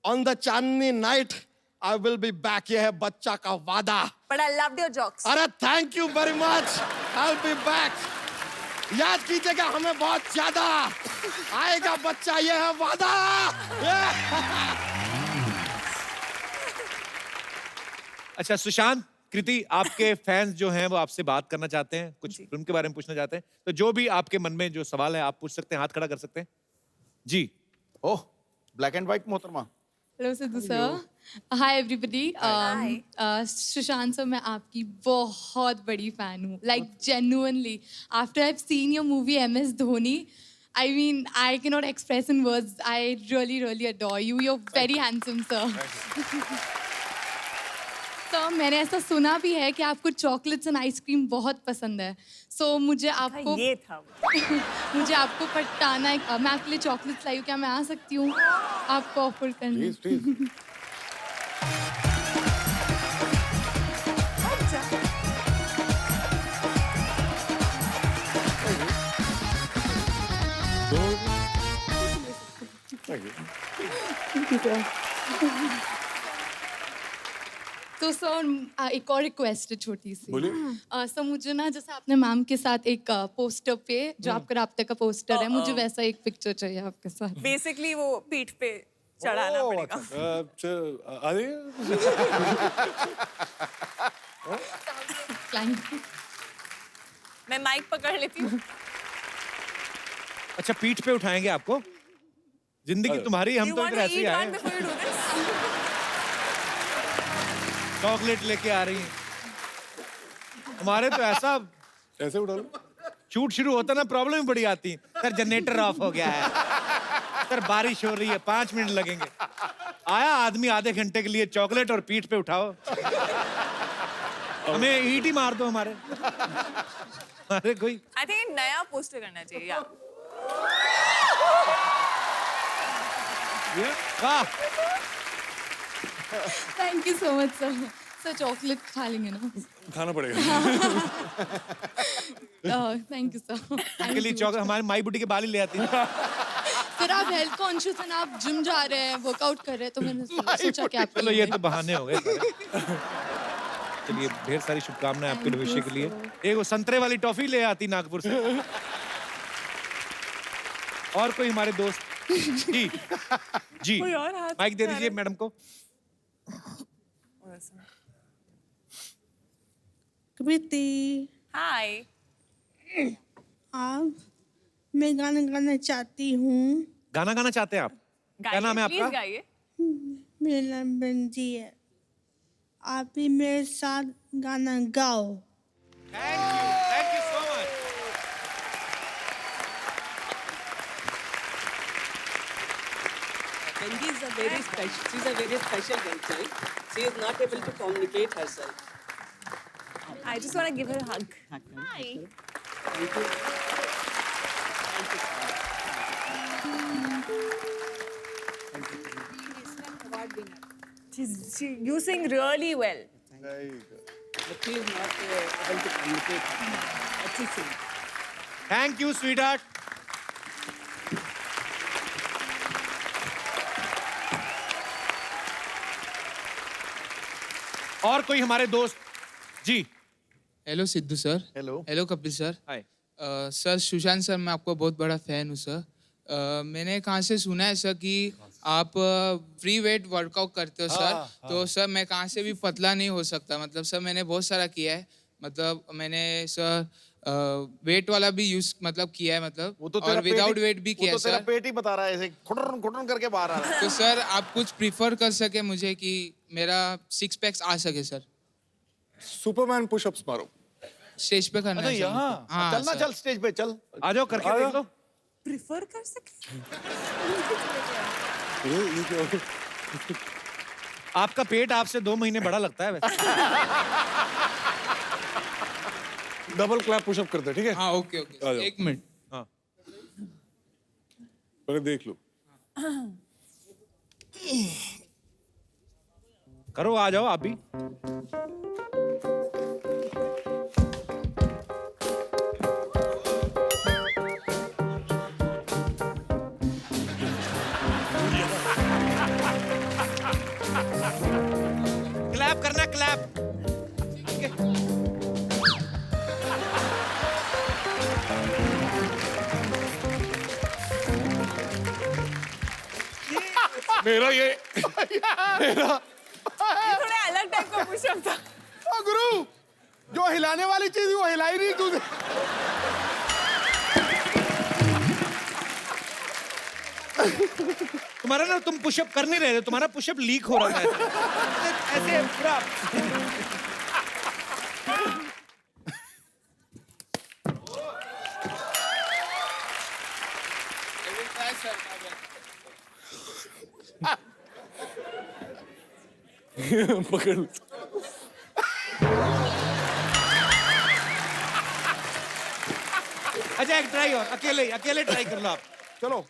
Speaker 2: on the Chandni night I will be back. ये है बच्चा का वादा।
Speaker 5: But I loved your jokes.
Speaker 2: अरे thank you very much, I will be back. याद कीजिएगा, हमें बहुत ज्यादा आएगा बच्चा, ये है वादा।
Speaker 1: अच्छा सुशांत, कृति, आपके फैंस जो हैं वो आपसे बात करना चाहते हैं, कुछ फिल्म के बारे में पूछना चाहते हैं, तो जो भी आपके मन में जो सवाल है आप पूछ सकते हैं, हाथ खड़ा कर सकते हैं जी।
Speaker 2: ओह, ब्लैक एंड व्हाइट मोहतरमा।
Speaker 14: हेलो सिद्धू सर, हाय एवरीबडी। सुशांत सर, मैं आपकी बहुत बड़ी फैन हूँ, like genuinely. After I have seen your movie MS Dhoni, I mean, I cannot express in words. I really adore you. You're very handsome, sir. तो मैंने ऐसा सुना भी है कि आपको चॉकलेट्स एंड आइसक्रीम बहुत पसंद है। सो मुझे आपको
Speaker 5: ये था
Speaker 14: मुझे आपको पटाना है। मैं आपके लिए चॉकलेट्स लाई हूँ, क्या मैं आ सकती हूँ आपको ऑफर करने?
Speaker 6: प्लीज।
Speaker 14: तो सर एक और रिक्वेस्ट है छोटी सी।
Speaker 6: बोलिए।
Speaker 14: सर मुझे ना, जैसे आपने मैम के साथ एक पोस्टर पे, जो आपका राब्ते का पोस्टर है, मुझे वैसा एक पिक्चर चाहिए आपके साथ।
Speaker 5: बेसिकली वो पीठ पे चढ़ाना पड़ेगा। मैं माइक पकड़ लेती हूँ।
Speaker 1: अच्छा, पीठ पे उठाएंगे आपको? जिंदगी तुम्हारी, हम तो इधर ऐसे ही आए। चॉकलेट लेके आ रही हैं। हमारे तो ऐसा
Speaker 6: ऐसे उठा लो।
Speaker 1: शूट शुरू होता ना, प्रॉब्लम ही बड़ी आती। सर जनरेटर ऑफ हो गया है, सर बारिश हो रही है, 5 मिनट लगेंगे। आया आदमी आधे घंटे के लिए, चॉकलेट और पीठ पे उठाओ। हमें ईंट ही मार दो हमारे। अरे कोई
Speaker 5: आई थिंक नया पोस्टर करना चाहिए यार।
Speaker 1: वाह,
Speaker 14: thank you so much sir. Sir chocolate खा लेंगे ना?
Speaker 6: खाना पड़ेगा।
Speaker 14: Thank you sir.
Speaker 1: इनके लिए चॉकलेट हमारे माई बुटी के बाल ही ले आती है।
Speaker 14: फिर आप हेल्थ कॉन्शियस हैं, आप जिम जा रहे हैं, वर्कआउट कर रहे हैं, तो मैंने सोचा कि आप
Speaker 1: चलो ये तो बहाने हो गए सारे। चलिए ढेर सारी शुभकामनाएं आपके भविष्य के लिए। एक वो संतरे वाली टॉफी ले आती नागपुर से। और कोई हमारे दोस्त? जी जी,
Speaker 5: कोई और हाथ
Speaker 1: माइक दे
Speaker 5: उठा
Speaker 1: दीजिए
Speaker 5: रहे?
Speaker 1: मैडम को।
Speaker 12: कृति
Speaker 5: हाय।
Speaker 12: आप मैं गाना गाना चाहती हूँ।
Speaker 1: गाना गाना चाहते हैं आप? क्या नाम है
Speaker 5: प्लीज
Speaker 1: आपका?
Speaker 5: गाइए।
Speaker 12: मेरा नाम बंजी है। आप भी मेरे साथ गाना गाओ।
Speaker 1: Thank you so much.
Speaker 15: Benji is a very special. She's a very special girl child. She is not able to communicate herself.
Speaker 5: I just want to give her a hug. Hi.
Speaker 15: Thank you.
Speaker 5: You sing really well.
Speaker 15: But she is not able to communicate herself. अच्छी सी.
Speaker 1: Thank you sweetheart. और कोई हमारे दोस्त? जी
Speaker 16: hello Sidhu sir. Hello Kapil sir.
Speaker 1: Hi
Speaker 16: sir Sushant sir, मैं आपका बहुत बड़ा फैन हूँ सर। मैंने कहाँ से सुना है सर कि आप फ्री वेट वर्कआउट करते हो सर। तो सर मैं कहाँ से भी पतला नहीं हो सकता, मतलब सर मैंने बहुत सारा किया है, मतलब मैंने सर वेट वाला भी यूज मतलब किया है, मतलब
Speaker 2: वो तो
Speaker 16: और विदाउट वेट भी किया है
Speaker 2: तेरा
Speaker 16: सर।
Speaker 2: पेट ही बता रहा है, ऐसे खुटन खुटन करके बाहर आ रहा है।
Speaker 16: तो सर आप कुछ प्रिफर कर सके मुझे कि मेरा 6 पैक्स आ सके सर।
Speaker 6: सुपरमैन पुशअप्स मारो।
Speaker 16: स्टेज पे करना है सर। हाँ
Speaker 2: चल ना,
Speaker 16: सर।
Speaker 2: चल स्टेज पे चल।
Speaker 1: आ जाओ, करके देख लो।
Speaker 5: प्रिफर कर सके?
Speaker 1: आपका पेट आपसे 2 महीने बड़ा लगता है वैसे।
Speaker 6: डबल क्लैप पुशअप करते, ठीक है?
Speaker 16: हाँ ओके ओके, 1 मिनट।
Speaker 1: हाँ
Speaker 6: पहले देख लो।
Speaker 1: करो, आ जाओ आप भी। क्लैप करना, क्लैप।
Speaker 6: मेरा ये
Speaker 5: ये थोड़ा अलग टाइप का पुशअप था।
Speaker 2: ओ गुरु, जो हिलाने वाली चीज वो हिलाई नहीं तूने।
Speaker 1: तुम्हारा ना, तुम पुशअप कर नहीं रहे थे, तुम्हारा पुशअप लीक हो रहा था ऐसे पूरा।
Speaker 6: पकड़।
Speaker 1: अच्छा एक ट्राई और, अकेले अकेले ट्राई कर लो आप।
Speaker 2: चलो।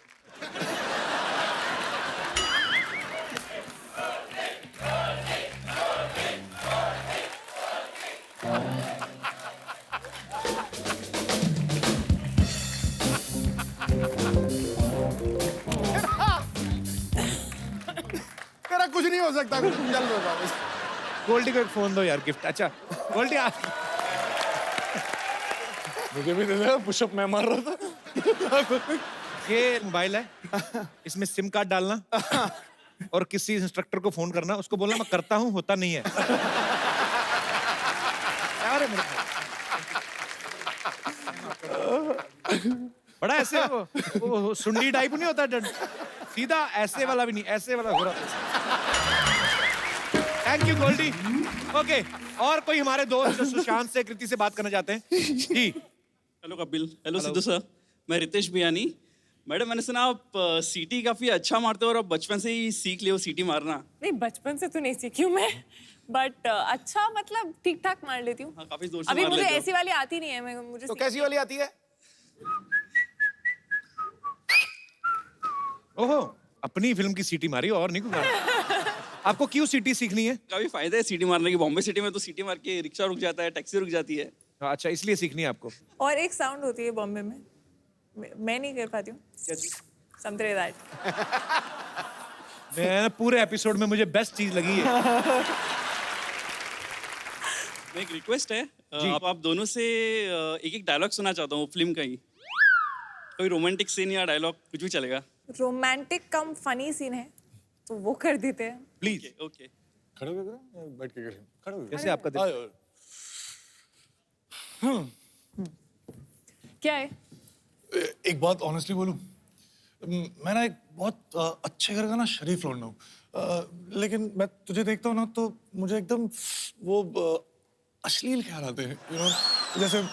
Speaker 2: तेरा कुछ नहीं हो सकता, चल लो वापस।
Speaker 1: गोल्डी को एक फोन दो यार, गिफ्ट। अच्छा गोल्डी
Speaker 6: मुझे भी दे दे, पुशअप मैं मार रहा था।
Speaker 1: ये मोबाइल है, इसमें सिम कार्ड डालना और किसी इंस्ट्रक्टर को फोन करना, उसको बोलना मैं करता हूँ, होता नहीं है। अरे मेरे बड़ा ऐसे वो सुंडी टाइप नहीं होता, सीधा ऐसे वाला भी नहीं, ऐसे वाला हो रहा। Thank you Goldy. ओके, और कोई हमारे दोस्त जो सुशांत से, कृति से बात करना चाहते हैं? जी
Speaker 13: hello Kapil. Hello Sidhu sir, मैं रितेश बियानी। मैडम मैंने सुना आप सीटी काफी अच्छा मारते हो और आप बचपन से ही सीख लियो सीटी मारना।
Speaker 5: नहीं, बचपन से तो नहीं सीखी हूँ मैं, बट अच्छा मतलब ठीक ठाक मार लेती हूँ।
Speaker 13: हाँ, काफी जोर से
Speaker 5: अभी
Speaker 13: मार
Speaker 5: मुझे
Speaker 13: लेते हो।
Speaker 5: ऐसी वाली आती नहीं है, मैं मुझे
Speaker 2: तो कैसी वाली आती है?
Speaker 1: ओहो, अपनी फिल्म की सीटी मारी और नहीं कुछ। आपको क्यों सीटी सीखनी है?
Speaker 13: काफी फायदा है सीटी मारने की। बॉम्बे सिटी में तो सीटी मार के रिक्शा रुक जाता है, टैक्सी रुक जाती है।
Speaker 1: अच्छा, इसलिए सीखनी है आपको।
Speaker 5: और एक साउंड होती है बॉम्बे में, मैं नहीं कर पाती हूँ। Something like that.
Speaker 1: मैं पूरे एपिसोड में मुझे बेस्ट चीज लगी है।
Speaker 13: एक रिक्वेस्ट है, आप दोनों से एक एक डायलॉग सुनना चाहता हूँ फिल्म का ही। कोई रोमांटिक सीन या डायलॉग कुछ भी चलेगा।
Speaker 5: रोमांटिक कम फनी सीन है तो वो कर देते हैं।
Speaker 1: प्लीज।
Speaker 13: ओके।
Speaker 6: खड़े होके करें, बैठ के करें? खड़े होके।
Speaker 1: कैसे आपका दिल?
Speaker 5: क्या है?
Speaker 6: एक बात ऑनेस्टली बोलूं, मैं ना एक बहुत अच्छे घर का ना शरीफ लौंडा हूँ, लेकिन मैं तुझे देखता हूँ ना तो मुझे एकदम वो अश्लील ख्याल आते हैं, यू नो, जैसे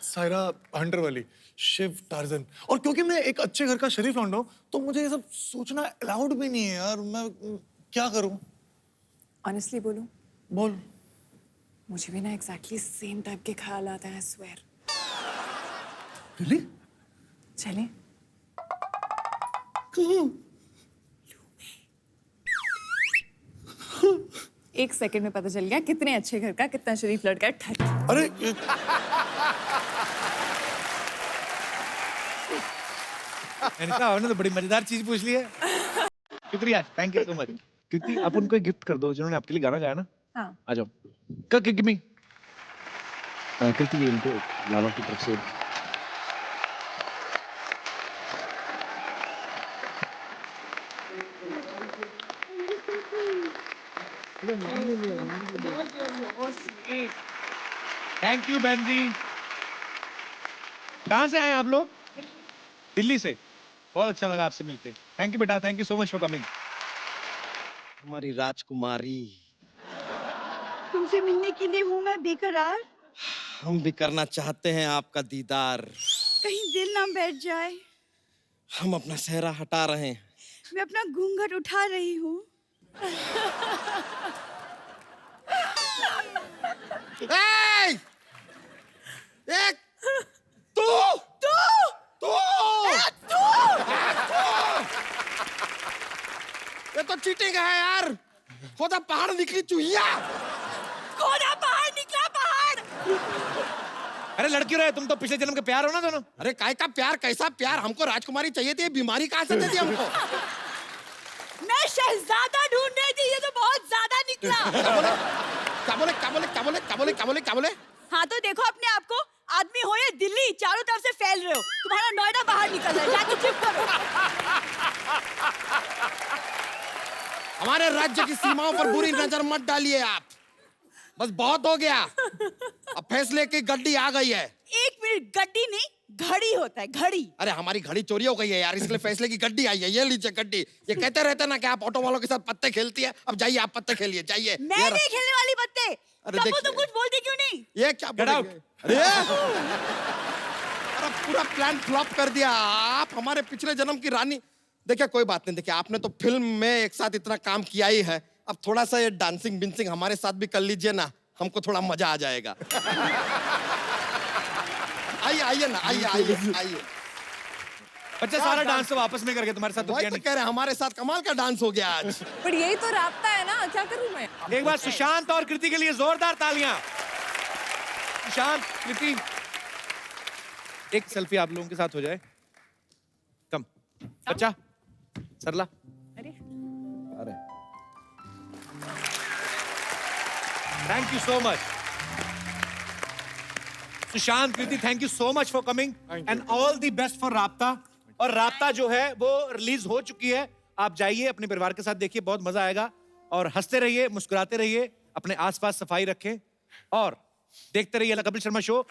Speaker 6: सायरा हंटर वाली, शिव टार्जन। और क्योंकि मैं एक अच्छे घर का शरीफ लौंडा हूँ तो मुझे ये सब सोचना अलाउड भी नहीं है यार। मैं क्या करूँ?
Speaker 5: ऑनेस्टली बोलूं?
Speaker 6: बोल।
Speaker 5: मुझे भी ना एग्जैक्टली सेम टाइप के ख्याल आता है, स्वेयर।
Speaker 6: रियली?
Speaker 5: चले? एक सेकंड में पता चल गया कितने अच्छे घर का कितना शरीफ लड़का है। ठट।
Speaker 6: अरे
Speaker 1: मैंने कहा आपने तो बड़ी मजेदार चीज पूछ ली है। शुक्रिया, थैंक यू सो मच। कृति, आप उनको एक गिफ्ट कर दो जिन्होंने आपके लिए गाना गाया ना।
Speaker 5: हाँ।
Speaker 1: आ जाओ। Give me. कृति, ये इनको लाला की तरफ से। थैंक यू बहन जी। कहाँ से आए आप लोग? दिल्ली से। बहुत अच्छा लगा आपसे मिलके। थैंक यू बेटा, thank you so much for coming.
Speaker 17: हमारी राजकुमारी।
Speaker 7: तुमसे मिलने के लिए हूँ मैं बेकरार।
Speaker 17: हम भी करना चाहते हैं आपका दीदार।
Speaker 7: कहीं दिल ना बैठ जाए।
Speaker 17: हम अपना सेहरा हटा रहे हैं।
Speaker 7: मैं अपना घूंघट उठा रही हूँ।
Speaker 17: एक तू ये तो चीटिंग है यार। खुदा पहाड़ निकली चूहिया।
Speaker 7: खुदा पहाड़ निकला पहाड़।
Speaker 1: अरे लड़की रहे, तुम तो पिछले जन्म के प्यार हो ना दोनों।
Speaker 17: अरे काय का प्यार, कैसा प्यार? हमको राजकुमारी चाहिए थी, बीमारी कहाँ से दे दी हमको?
Speaker 7: मैं शहजादा ढूंढ रही थी, ये तो बहुत ज्यादा निकला।
Speaker 17: क्या बोले?
Speaker 7: हाँ तो देखो अपने आप को, आदमी हो या दिल्ली, चारों तरफ से फैल रहे हो। तुम्हारा नोएडा बाहर निकल रहा है, जाके चुप करो।
Speaker 17: हमारे राज्य की सीमाओं पर बुरी नजर मत डालिए आप। बस बहुत हो गया। अब फैसले की गड्डी आ गई है।
Speaker 7: 1 मिनट, गड्डी नहीं घड़ी होता है, घड़ी।
Speaker 17: अरे हमारी घड़ी चोरी हो गई है यार, इसलिए फैसले की गड्डी आई है। ये लीजिए गड्डी। ये कहते रहते ना कि आप ऑटो वालों के साथ पत्ते खेलती है। अब जाइए आप पत्ते खेलिए, जाइए।
Speaker 7: मैं नहीं खेलने वाली पत्ते।
Speaker 17: अरे
Speaker 7: कबू तुम कुछ बोलते क्यों नहीं?
Speaker 17: ये क्या बोलेंगे? अरे पूरा प्लान फ्लॉप कर दिया आप। हमारे पिछले जन्म की रानी। देखिए कोई बात नहीं, देखिए आपने तो फिल्म में एक साथ इतना काम किया ही है, अब थोड़ा सा ये डांसिंग बिंसिंग हमारे साथ भी कर लीजिए ना, हमको थोड़ा मजा आ जाएगा। आइए ना, आइए।
Speaker 1: बच्चा सारा डांस तो वापस में करके तुम्हारे साथ तो
Speaker 17: वही तो कह रहे हैं, हमारे साथ कमाल का डांस हो गया आज।
Speaker 5: पर यही तो राब्ता है ना, क्या करूं मैं?
Speaker 1: एक बार सुशांत और कृति के लिए जोरदार तालियां। सुशांत, कृति, एक सेल्फी आप लोगों के साथ हो जाए। कम बच्चा, सरला।
Speaker 5: अरे
Speaker 1: thank you so much Sushant, Kriti, thank you so much for coming and all the best for राब्ता। और राब्ता जो है वो रिलीज हो चुकी है, आप जाइए अपने परिवार के साथ देखिए, बहुत मजा आएगा। और हंसते रहिए, मुस्कुराते रहिए, अपने आसपास सफाई रखें और देखते रहिए द कपिल शर्मा शो।